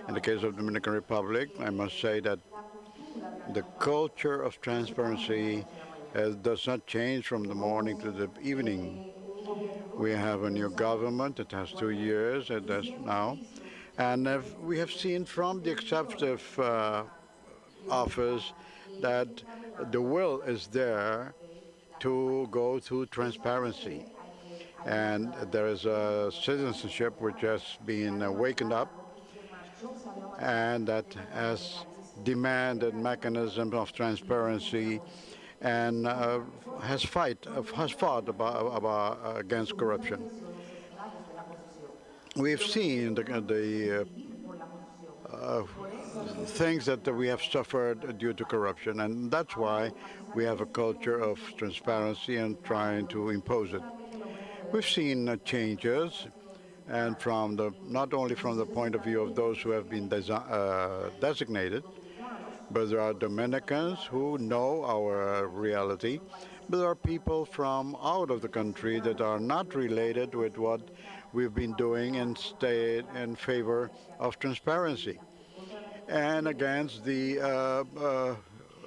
In the case of Dominican Republic, I must say that the culture of transparency does not change from the morning to the evening. We have a new government. It has 2 years. It does now. And we have seen from the executive office that the will is there to go to transparency. And there is a citizenship which has been wakened up and that has demanded mechanisms of transparency and has fought against corruption. We've seen the things that we have suffered due to corruption, and that's why we have a culture of transparency and trying to impose it. We've seen changes, and not only from the point of view of those who have been designated, but there are Dominicans who know our reality, but there are people from out of the country that are not related with what we've been doing and stayed in favor of transparency and against the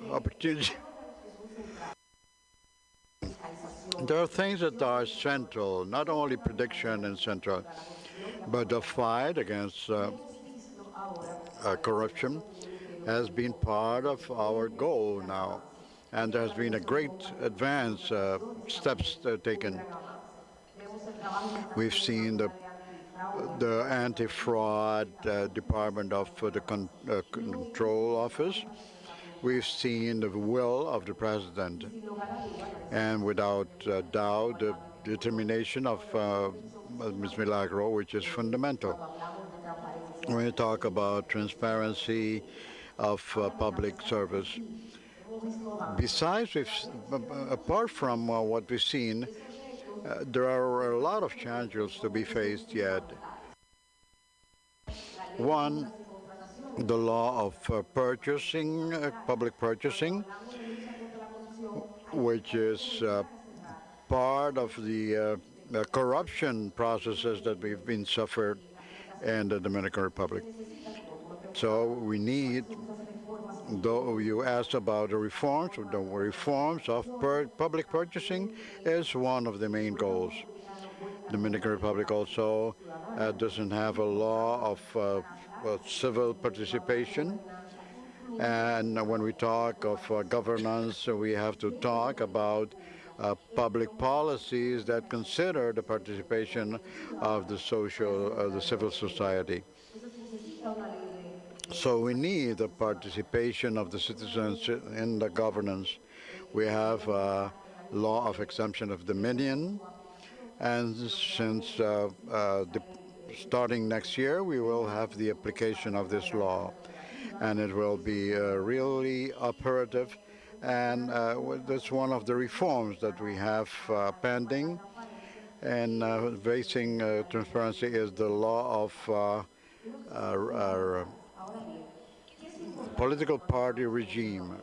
opportunity. There are things that are central, not only prediction and central, but the fight against corruption has been part of our goal now. And there has been a great advance, steps taken. We've seen the anti-fraud department of the control office. We've seen the will of the president, and without doubt, the determination of Ms. Milagro, which is fundamental. When you talk about transparency of public service, apart from what we've seen, there are a lot of challenges to be faced yet. One, the law of purchasing, public purchasing, which is part of the corruption processes that we've been suffered in the Dominican Republic. So we need, though you asked about the reforms of public purchasing is one of the main goals. The Dominican Republic also doesn't have a law of civil participation. And when we talk of governance, we have to talk about public policies that consider the participation of the civil society. So we need the participation of the citizens in the governance. We have a law of exemption of dominion, and since starting next year, we will have the application of this law, and it will be really operative. And that's one of the reforms that we have pending. And facing transparency is the law of our political party regime.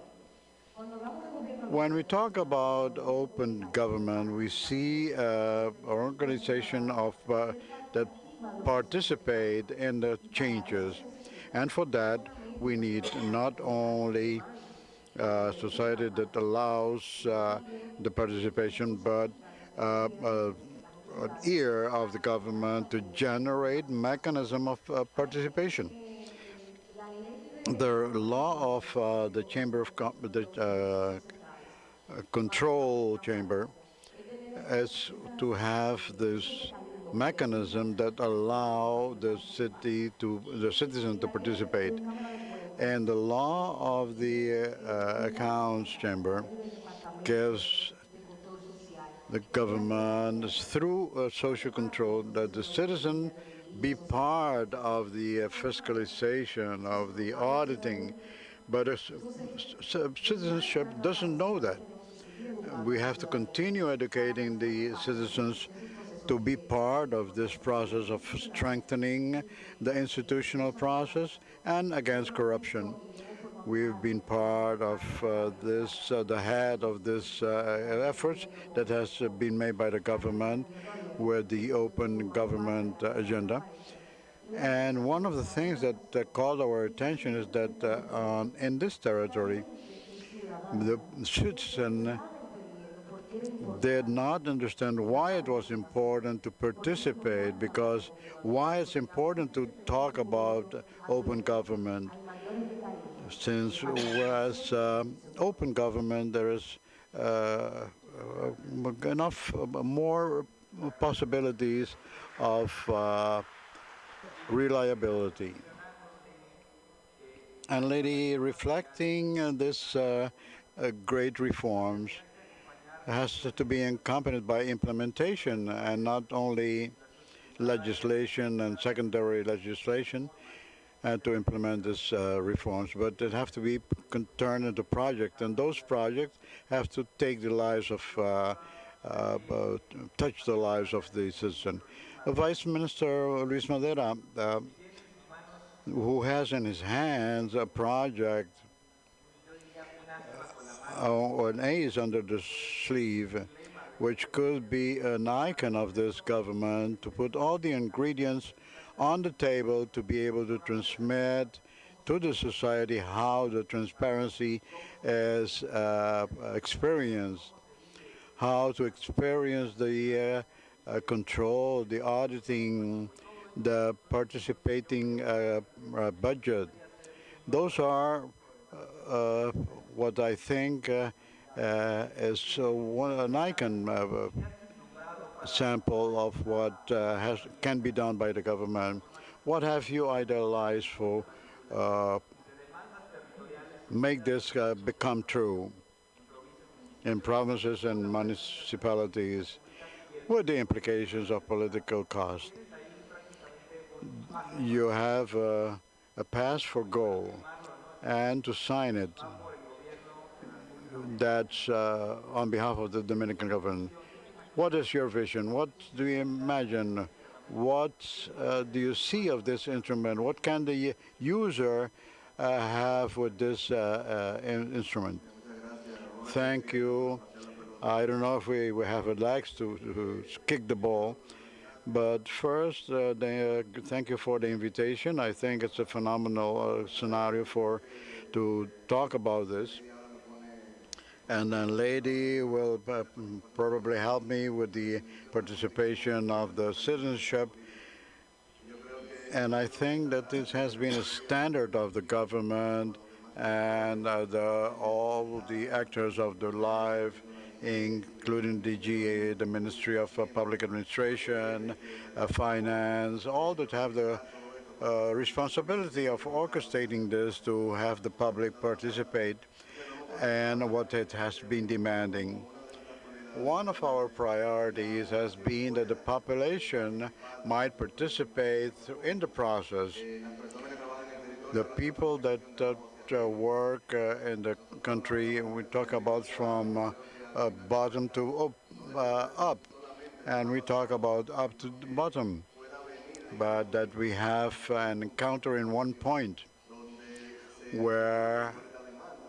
When we talk about open government, we see an organization that participate in the changes. And for that, we need not only a society that allows the participation, but an ear of the government to generate mechanism of participation. The law of the control chamber is to have this mechanism that allow the citizen to participate. And the law of the accounts chamber gives the government through social control that the citizen be part of the fiscalization of the auditing, but citizenship doesn't know that. We have to continue educating the citizens to be part of this process of strengthening the institutional process and against corruption. We've been part of the head of this efforts that has been made by the government with the open government agenda. And one of the things that called our attention is that in this territory, the citizen did not understand why it was important to participate, because why it's important to talk about open government. Since as open government, there is enough more possibilities of reliability. And lady, reflecting this great reforms has to be accompanied by implementation and not only legislation and secondary legislation to implement these reforms, but it have to be turned into projects, and those projects have to take the lives of, touch the lives of the citizen. Vice Minister Luis Madera, who has in his hands a project or an ace under the sleeve, which could be an icon of this government to put all the ingredients on the table to be able to transmit to the society how the transparency is experienced, how to experience the control, the auditing, the participating budget. Those are what I think is an icon sample of what can be done by the government. What have you idealized for make this become true in provinces and municipalities with the implications of political cost? You have a pass for go and to sign it. That's on behalf of the Dominican government. What is your vision? What do you imagine? What do you see of this instrument? What can the user have with this instrument? Thank you. I don't know if we have a legs to kick the ball, but first, thank you for the invitation. I think it's a phenomenal scenario to talk about this. And then lady will probably help me with the participation of the citizenship. And I think that this has been a standard of the government and all the actors of the life, including DGA, the Ministry of Public Administration, Finance, all that have the responsibility of orchestrating this to have the public participate and what it has been demanding. One of our priorities has been that the population might participate in the process. The people that work in the country, we talk about from bottom to up, and we talk about up to bottom, but that we have an encounter in one point where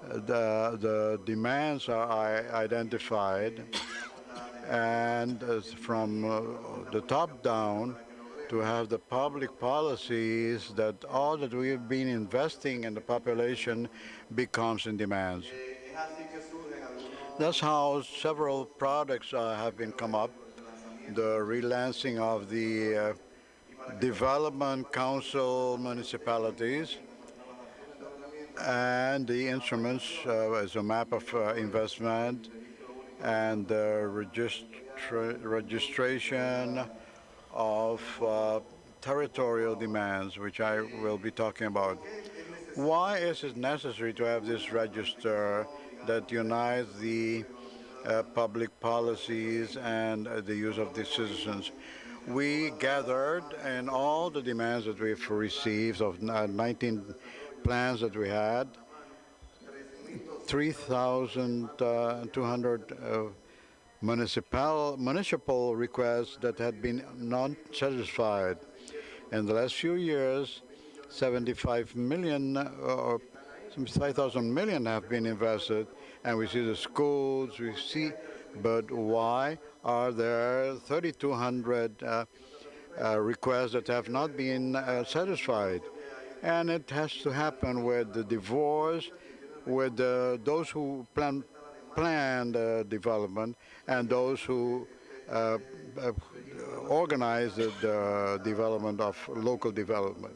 the demands are identified, and from the top down to have the public policies that all that we have been investing in the population becomes in demands. That's how several products have been come up. The relancing of the Development Council municipalities, And the instruments is a map of investment and registration of territorial demands, which I will be talking about. Why is it necessary to have this register that unites the public policies and the use of the citizens? We gathered in all the demands that we've received of 19 plans that we had, 3,200 municipal requests that had been not satisfied. In the last few years, 75 million or 5,000 million have been invested, and we see the schools, but why are there 3,200 requests that have not been satisfied? And it has to happen with the divorce, with those who plan the development and those who uh, uh, organize the development of local development.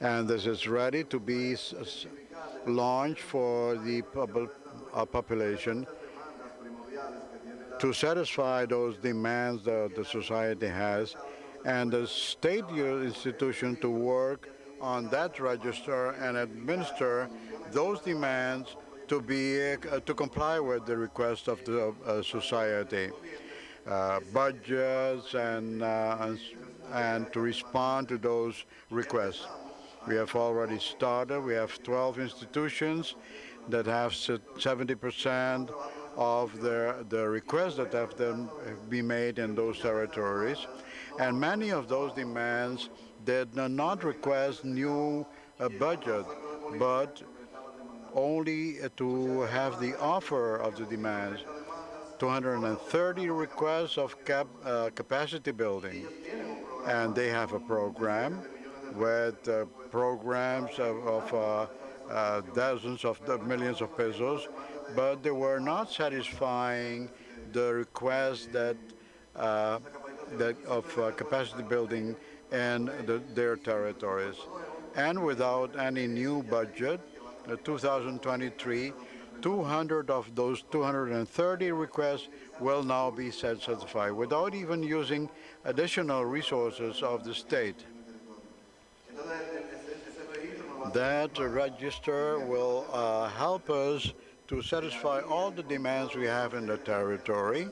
And this is ready to be launched for the population to satisfy those demands that the society has, and the state institution to work on that register and administer those demands to be to comply with the request of the society, budgets and to respond to those requests. We have already started. We have 12 institutions that have 70% of the requests that have been made in those territories, and many of those demands did not request new budget, but only to have the offer of the demands. 230 requests of capacity building, and they have a program with programs of dozens of millions of pesos, but they were not satisfying the requests that of capacity building in their territories. And without any new budget, 2023, 200 of those 230 requests will now be satisfied without even using additional resources of the state. That register will help us to satisfy all the demands we have in the territory,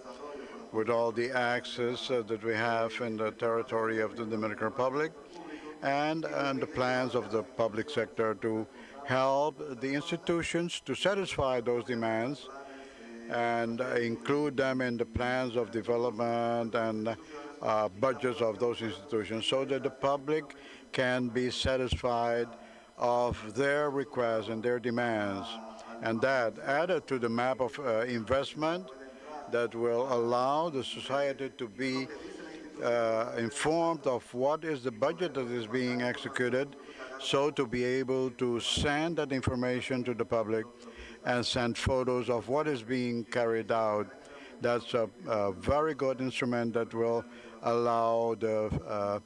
with all the access that we have in the territory of the Dominican Republic, and the plans of the public sector to help the institutions to satisfy those demands and include them in the plans of development and budgets of those institutions so that the public can be satisfied of their requests and their demands. And that added to the map of investment that will allow the society to be informed of what is the budget that is being executed, so to be able to send that information to the public and send photos of what is being carried out. That's a very good instrument that will allow the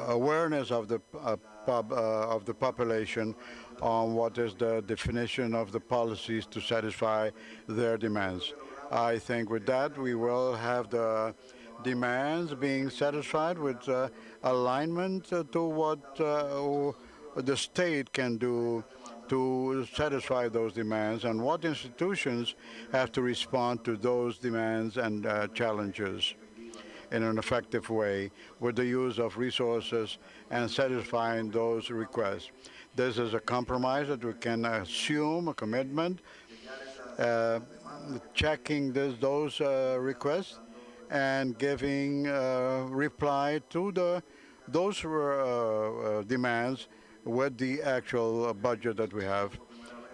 awareness of the population on what is the definition of the policies to satisfy their demands. I think with that we will have the demands being satisfied with alignment to what the state can do to satisfy those demands and what institutions have to respond to those demands and challenges in an effective way with the use of resources and satisfying those requests. This is a compromise that we can assume, a commitment, checking those requests and giving reply to those demands with the actual budget that we have.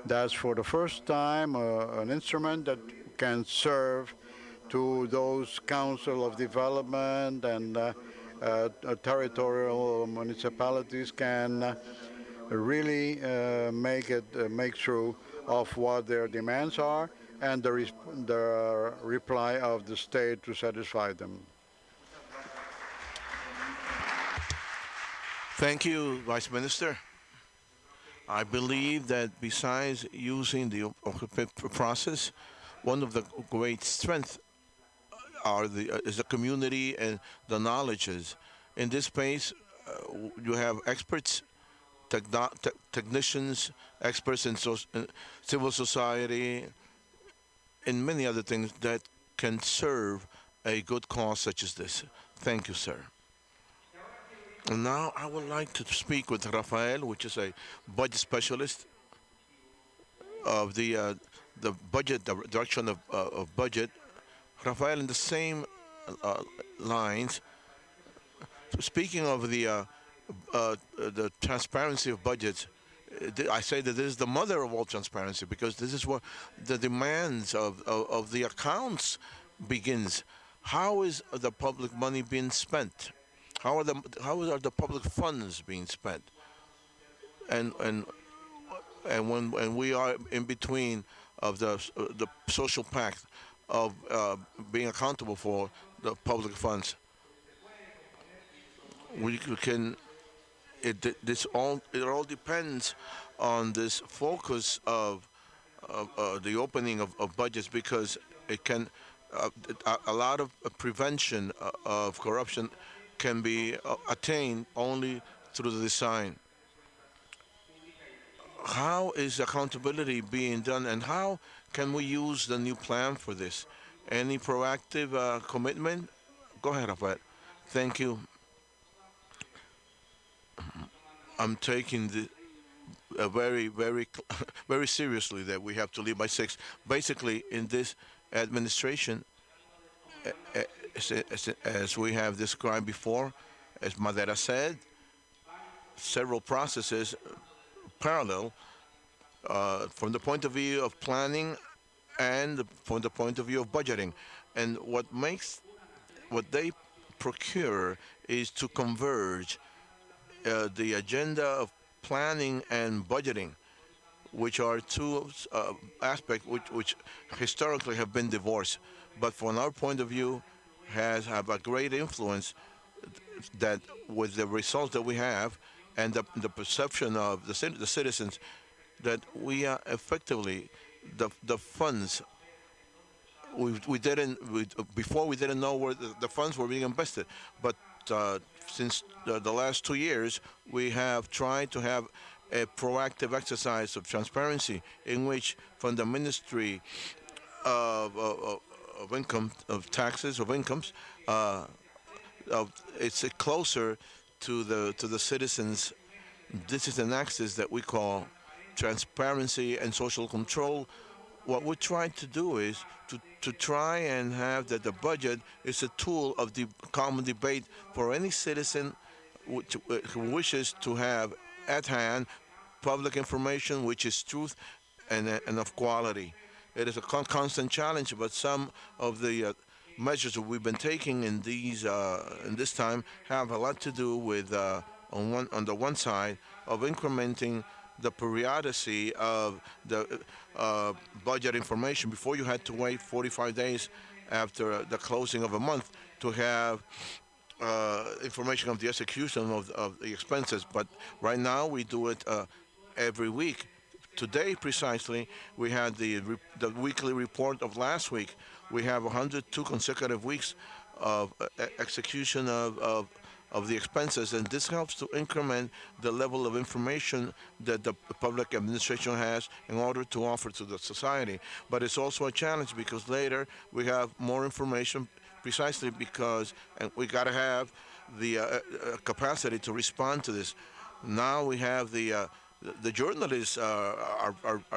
That's for the first time an instrument that can serve to those council of development and territorial municipalities can really make true of what their demands are and the reply of the state to satisfy them. Thank you, Vice Minister. I believe that besides using the process, one of the great strengths is the community and the knowledges. In this space, you have experts, technicians, experts in civil society, and many other things that can serve a good cause such as this. Thank you, sir. And now I would like to speak with Rafael, which is a budget specialist of the budget, the direction of budget. Rafael, in the same uh, lines, speaking of the transparency of budgets, I say that this is the mother of all transparency because this is what the demands of the accounts begins. How is the public money being spent? How are the public funds being spent? And and when we are in between of the social pact of being accountable for the public funds, we can it all depends on this focus of the opening of budgets because it can a lot of prevention of corruption can be attained only through the design. How is accountability being done, and how can we use the new plan for this? Any proactive commitment? Go ahead, Rafael. Thank you. I'm taking the very very seriously that we have to leave by 6. Basically, in this administration, as we have described before, as Madera said, several processes parallel from the point of view of planning and from the point of view of budgeting. And what they procure is to converge the agenda of planning and budgeting, which are two aspects which historically have been divorced, but from our point of view have a great influence that with the results that we have and the perception of the citizens that we are effectively the funds before we didn't know where the funds were being invested, but since the last 2 years we have tried to have a proactive exercise of transparency in which from the Ministry of Income, of Taxes, of Incomes, it's closer to the citizens. This is an axis that we call transparency and social control. What we're trying to do is to try and have that the budget is a tool of the common debate for any citizen who wishes to have at hand public information which is truth and of quality. It is a constant challenge, but some of the measures that we've been taking in this time have a lot to do with on the one side of incrementing the periodicity of the budget information. Before you had to wait 45 days after the closing of a month to have information of the execution of the expenses, but right now we do it every week. Today, precisely, we had the weekly report of last week. We have 102 consecutive weeks of execution of the expenses, and this helps to increment the level of information that the public administration has in order to offer to the society. But it's also a challenge because later we have more information precisely because and we got to have the capacity to respond to this. Now we have the journalists are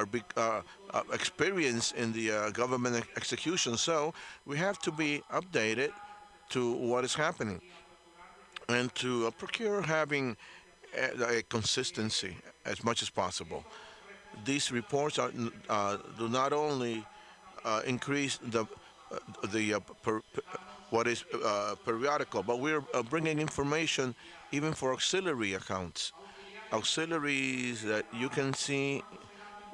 big experience in the government execution, so we have to be updated to what is happening and to procure having a consistency as much as possible. These reports do not only increase what is periodical, but we're bringing information even for auxiliary accounts, auxiliaries that you can see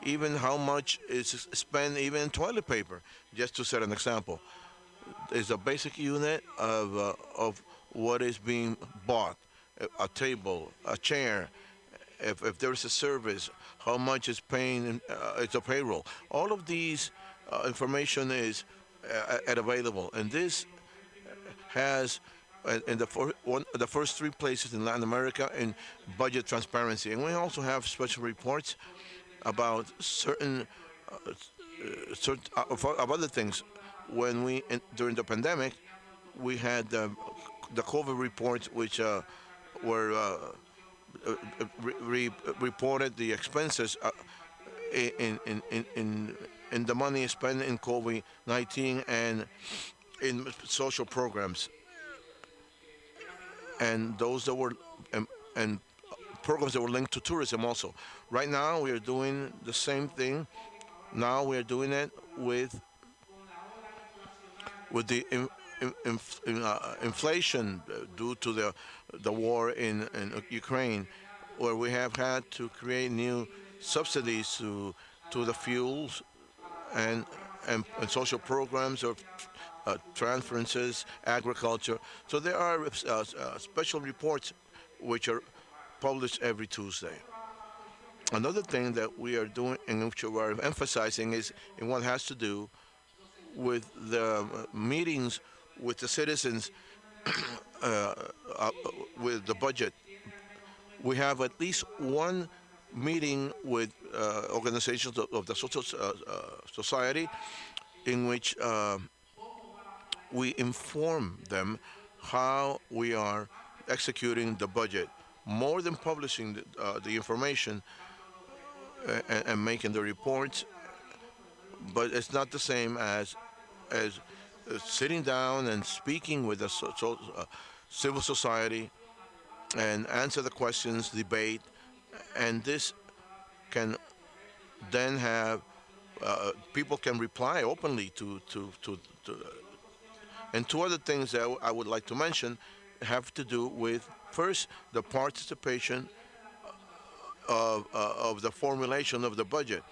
even how much is spent even in toilet paper, just to set an example. Is a basic unit of what is being bought, a table, a chair, if there's a service, how much is paying it's a payroll. All of these information is available, and this has in the first three places in Latin America in budget transparency, and we also have special reports about certain of other things. When during the pandemic, we had the COVID reports, which were reported the expenses in, in, in, in in the money spent in COVID-19 and in social programs, and those that were and programs that were linked to tourism also. Right now, we are doing the same thing. Now we are doing it with the inflation due to the war in Ukraine, where we have had to create new subsidies to the fuels and and social programs of transferences, agriculture. So there are special reports which are published every Tuesday. Another thing that we are doing and which we are emphasizing is in what has to do with the meetings with the citizens uh, uh, with the budget. We have at least one meeting with organizations of the social society in which we inform them how we are executing the budget. More than publishing the information and making the reports, but it's not the same as sitting down and speaking with the civil society and answer the questions, debate, and this can then have people can reply openly to and two other things that I would like to mention have to do with first the participation of the formulation of the budget.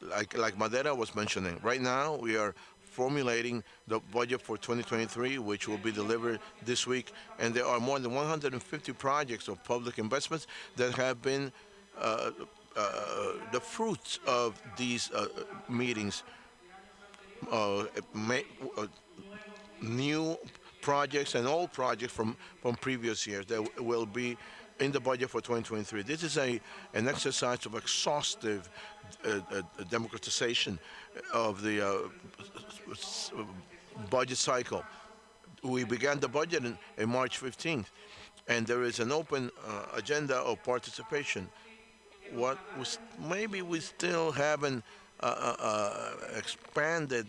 Like Madera was mentioning, right now we are formulating the budget for 2023, which will be delivered this week, and there are more than 150 projects of public investments that have been uh, uh, the fruits of these meetings. Uh, ma- uh, New projects and old projects from previous years that will be in the budget for 2023. This is an exercise of exhaustive democratization of the budget cycle. We began the budget in March 15th, and there is an open agenda of participation. What was maybe we still haven't expanded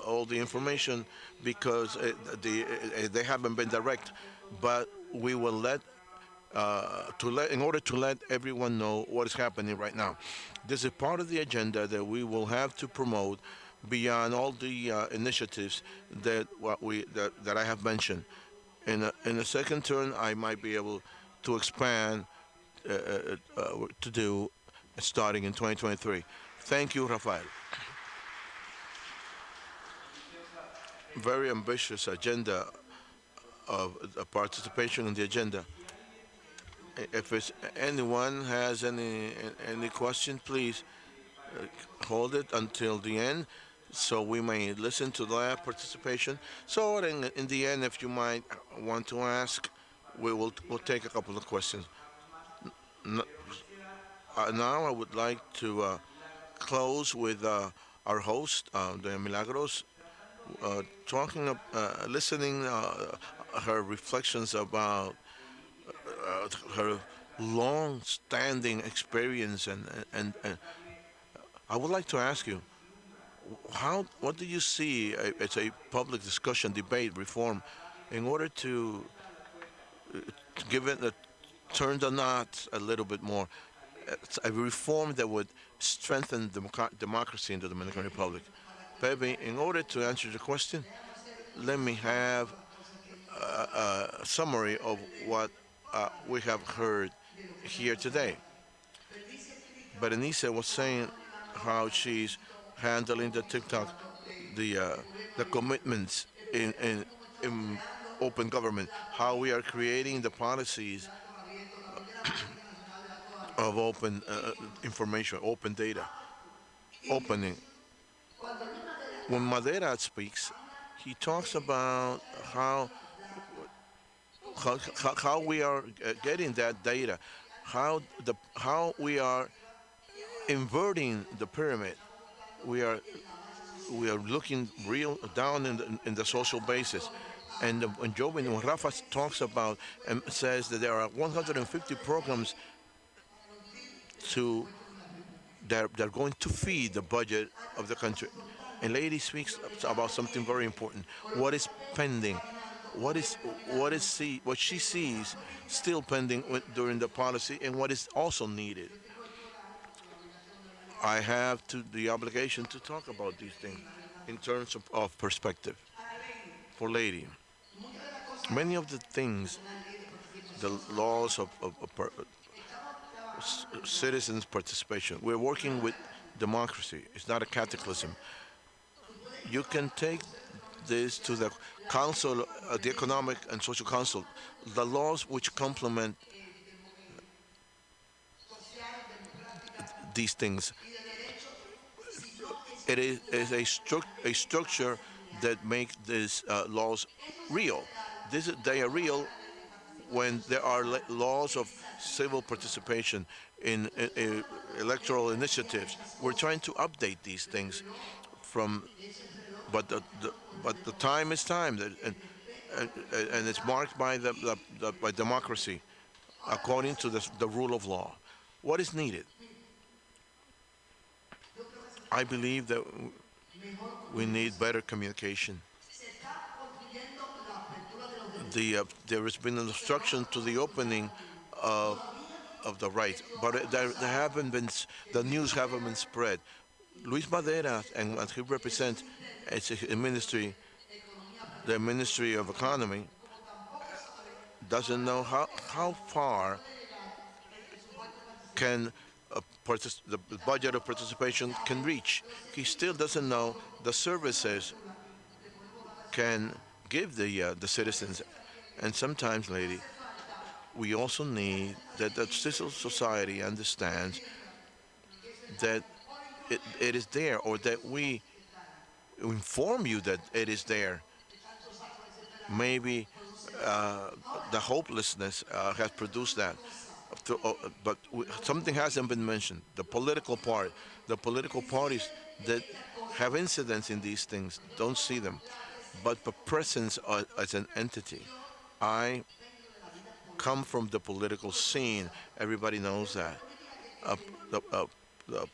all the information because they haven't been direct, but we will let in order to let everyone know what is happening right now. This is part of the agenda that we will have to promote beyond all the initiatives that I have mentioned. In the second turn, I might be able to expand to do starting in 2023. Thank you, Rafael. Very ambitious agenda of participation in the agenda. If it's anyone has any question, please hold it until the end, so we may listen to the participation. So in the end, if you might want to ask, we'll take a couple of questions. Now I would like to close with our host, the Milagros, talking, listening her reflections about her long-standing experience, and I would like to ask you, what do you see as a public discussion, debate, reform, in order to give it turn the knot a little bit more, a reform that would strengthen democracy in the Dominican Republic? Pepe, in order to answer the question, let me have a summary of what we have heard here today. Berenice was saying how she's handling the TikTok, the commitments in open government, how we are creating the policies of open information, open data, opening. When Madera speaks, he talks about how we are getting that data, how we are inverting the pyramid. We are we are looking real down in the social basis. And when when Rafa talks about and says that there are 150 programs to they're going to feed the budget of the country. And lady speaks about something very important. What is pending? What is what she sees still pending during the policy, and what is also needed. I have the obligation to talk about these things in terms of perspective. For lady, many of the things, the laws of citizens' participation, we're working with democracy. It's not a cataclysm. You can take this to the council, the economic and social council, the laws which complement these things. It is a structure that makes these laws real. They are real when there are laws of civil participation in electoral initiatives. We're trying to update these things from, but the time is time, and, and it's marked by by democracy, according to the rule of law. What is needed? I believe that we need better communication. There has been an obstruction to the opening of the right, but there haven't been the news haven't been spread. Luis Madera and he represents a ministry, the Ministry of Economy, doesn't know how far can the budget of participation can reach. He still doesn't know the services can give the citizens. And sometimes, lady, we also need that the civil society understands that it is there, or that we inform you that it is there. Maybe the hopelessness has produced that. But something hasn't been mentioned. The political parties that have incidents in these things don't see them, but the presence as an entity. I come from the political scene. Everybody knows that. Uh, the, the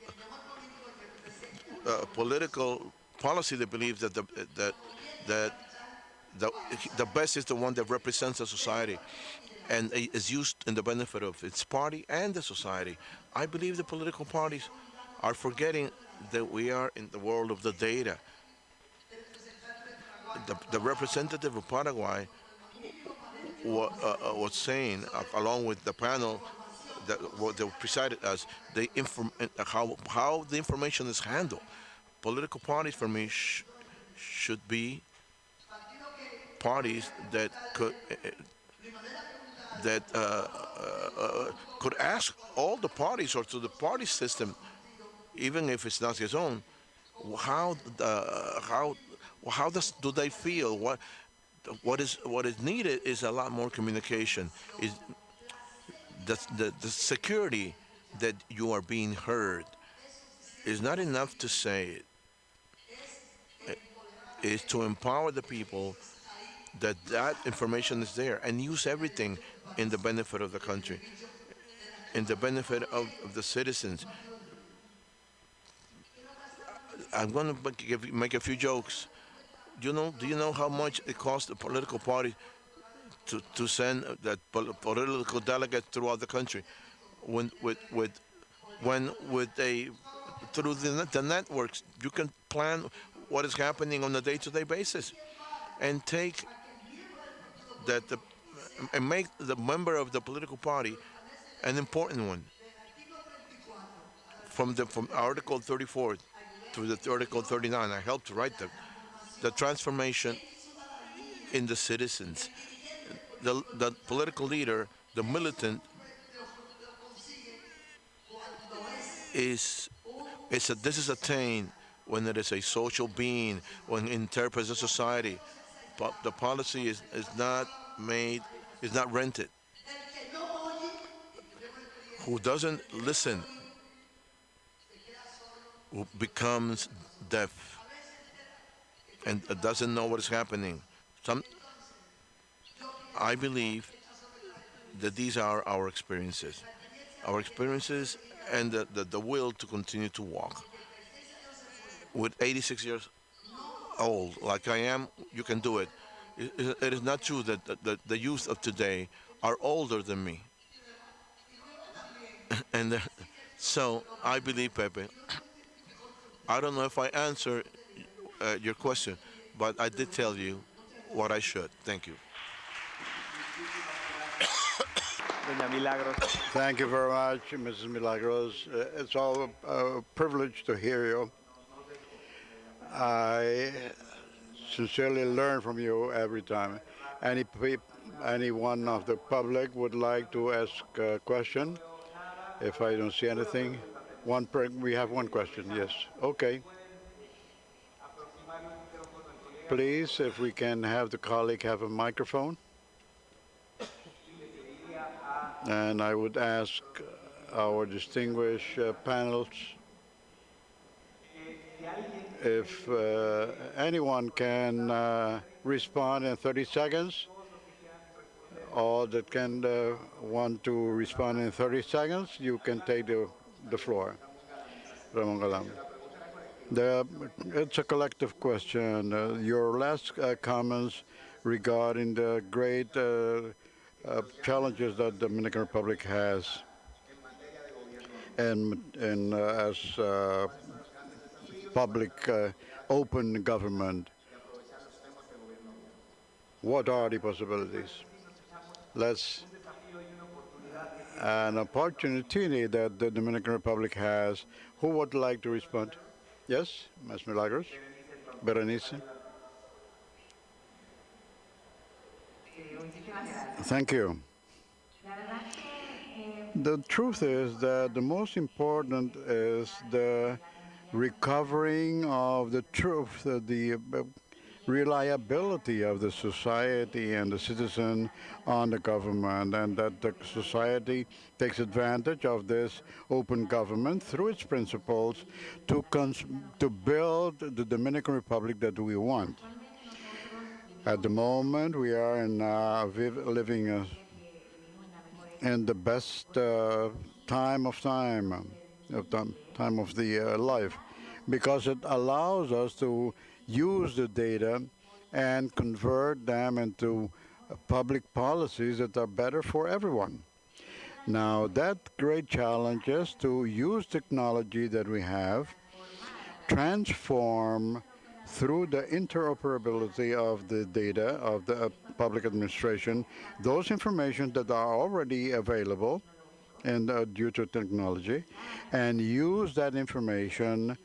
political policy that believes that that the, the best is the one that represents the society and is used in the benefit of its party and the society. I believe the political parties are forgetting that we are in the world of the data. The representative of Paraguay was saying, along with the panel that presided us, how the information is handled. Political parties, for me, should be parties that that could ask all the parties or to the party system, even if it's not his own, how how do they feel? What is needed is a lot more communication. Is the security that you are being heard is not enough to say it. Is to empower the people that information is there and use everything in the benefit of the country, in the benefit of the citizens. I'm going to make a few jokes. Do you know how much it costs a political party to send that political delegates throughout the country? When with a through the networks, you can plan what is happening on a day-to-day basis, and take that and make the member of the political party an important one. From Article 34 to the Article 39, I helped write the transformation in the citizens. The political leader, the militant, is this is attained when it is a social being, when it interprets the society. But the policy is not made, is not rented. Who doesn't listen, who becomes deaf and doesn't know what is happening. Some, I believe that these are our experiences, and the will to continue to walk. With 86 years old, like I am, you can do it. It is not true that the youth of today are older than me. And so I believe, Pepe, I don't know if I answer your question, but I did tell you what I should. Thank you. Doña Milagros. Thank you very much, Mrs. Milagros. It's all a privilege to hear you. I sincerely learn from you every time. Anyone of the public would like to ask a question? If I don't see anything, we have one question. Yes. Okay. Please, if we can have the colleague have a microphone. And I would ask our distinguished panels if anyone can respond in 30 seconds, or that can want to respond in 30 seconds, you can take the floor. Ramon Galam. It's a collective question. Your last comments regarding the great challenges that the Dominican Republic has and as public open government. What are the possibilities? Let's an opportunity that the Dominican Republic has. Who would like to respond? Yes, Ms. Milagros, Berenice. Thank you. The truth is that the most important is the recovering of the truth, the reliability of the society and the citizen on the government, and that the society takes advantage of this open government through its principles to build the Dominican Republic that we want. At the moment, we are living in the best time of the life, because it allows us to use the data and convert them into public policies that are better for everyone. Now, that great challenge is to use technology that we have, transform through the interoperability of the data of the public administration, those information that are already available and due to technology, and use that information,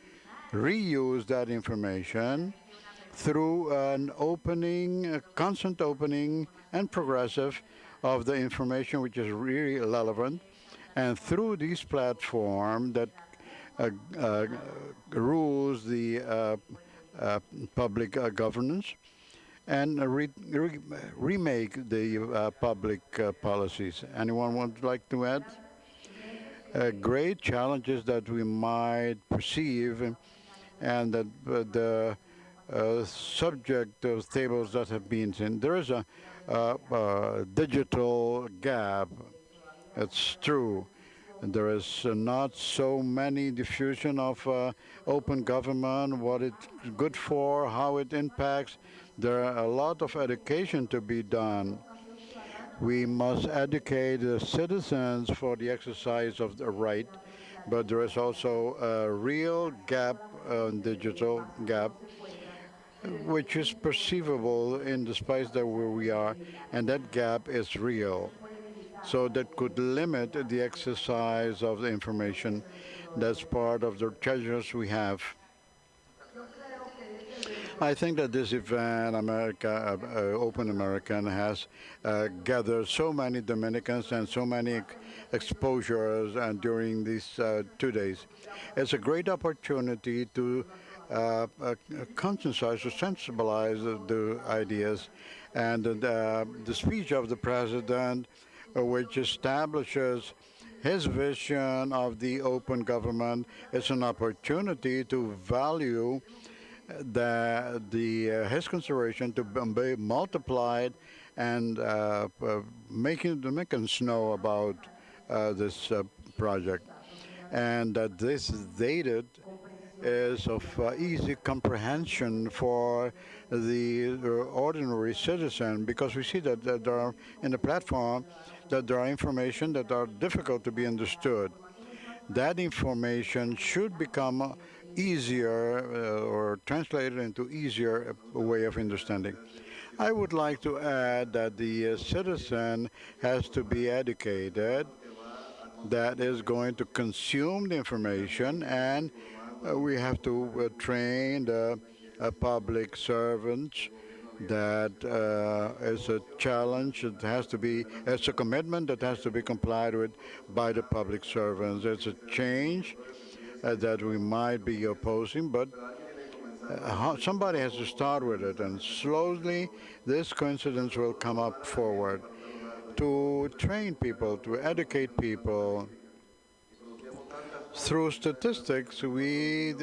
reuse that information through an opening, a constant opening and progressive of the information which is really relevant, and through this platform that rules the public governance and remake the public policies. Anyone would like to add? Great challenges that we might perceive, and that the subject of tables that have been seen. There is a digital gap. It's true. There is not so many diffusion of open government, what it's good for, how it impacts. There are a lot of education to be done. We must educate the citizens for the exercise of the right, but there is also a real gap, digital gap, which is perceivable in the space that where we are, and that gap is real. So that could limit the exercise of the information. That's part of the treasures we have. I think that this event, Open American, has gathered so many Dominicans and so many exposures and during these 2 days. It's a great opportunity to conscientize, to sensibilize the ideas. And the speech of the president, which establishes his vision of the open government, is an opportunity to value his consideration to be multiplied and making know about this project, and that this is dated is of easy comprehension for the ordinary citizen, because we see that there are in the platform that there are information that are difficult to be understood. That information should become easier or translated into easier way of understanding. I would like to add that the citizen has to be educated, that is going to consume the information, and we have to train the public servants. That is a challenge. It has to be, it's a commitment that has to be complied with by the public servants. It's a change that we might be opposing, but somebody has to start with it, and slowly this coincidence will come up forward to train people, to educate people. Through statistics, we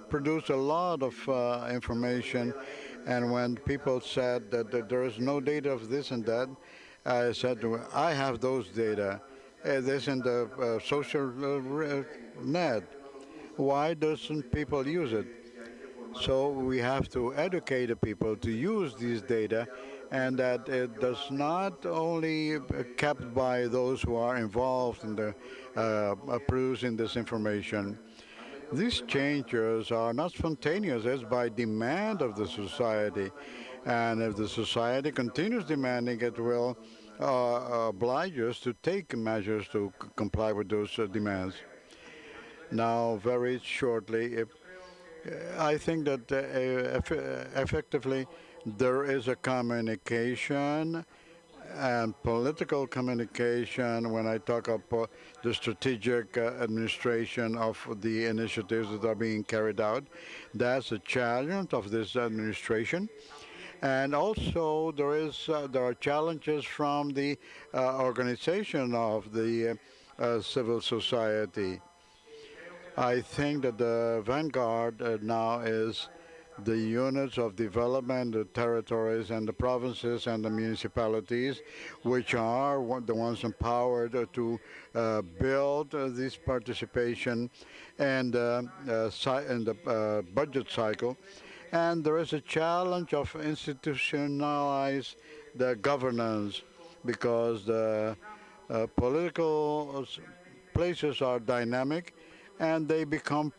produce a lot of information, and when people said that there is no data of this and that, I said, I have those data. This in the social net. Why doesn't people use it? So we have to educate the people to use these data, and that it does not only kept by those who are involved in the producing this information. These changes are not spontaneous, it's by demand of the society. And if the society continues demanding, it will oblige us to take measures to comply with those demands. Now, very shortly, I think that effectively there is a communication and political communication when I talk about the strategic administration of the initiatives that are being carried out. That's a challenge of this administration. And also there are challenges from the organization of the civil society. I think that the vanguard now is the units of development, the territories and the provinces and the municipalities, which are the ones empowered to build this participation and in the budget cycle. And there is a challenge of institutionalize the governance, because the political places are dynamic, and they become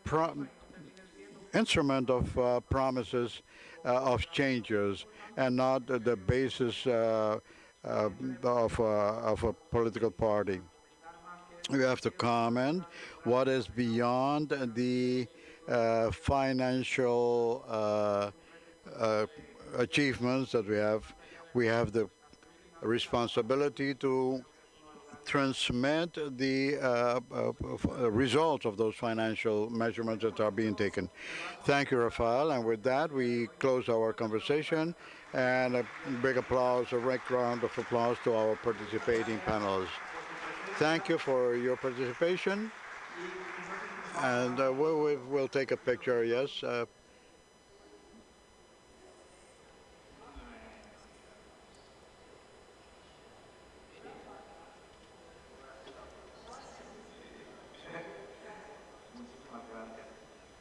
instrument of promises of changes, and not the basis of a political party. We have to comment what is beyond the financial achievements that we have. We have the responsibility to transmit the results of those financial measurements that are being taken. Thank you, Rafael. And with that, we close our conversation. And a big applause, a big round of applause to our participating panelists. Thank you for your participation. And we'll take a picture, yes.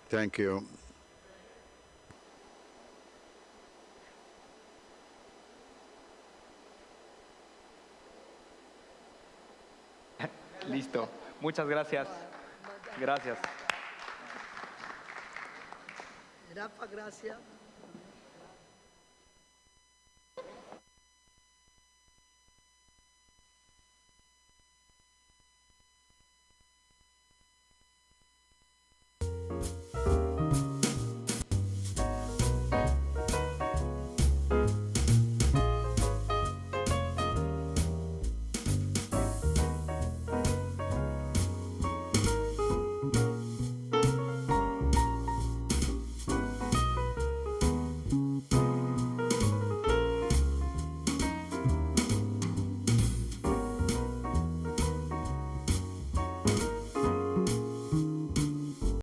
Thank you. Listo. Muchas gracias. Gracias. Rafa, gracias.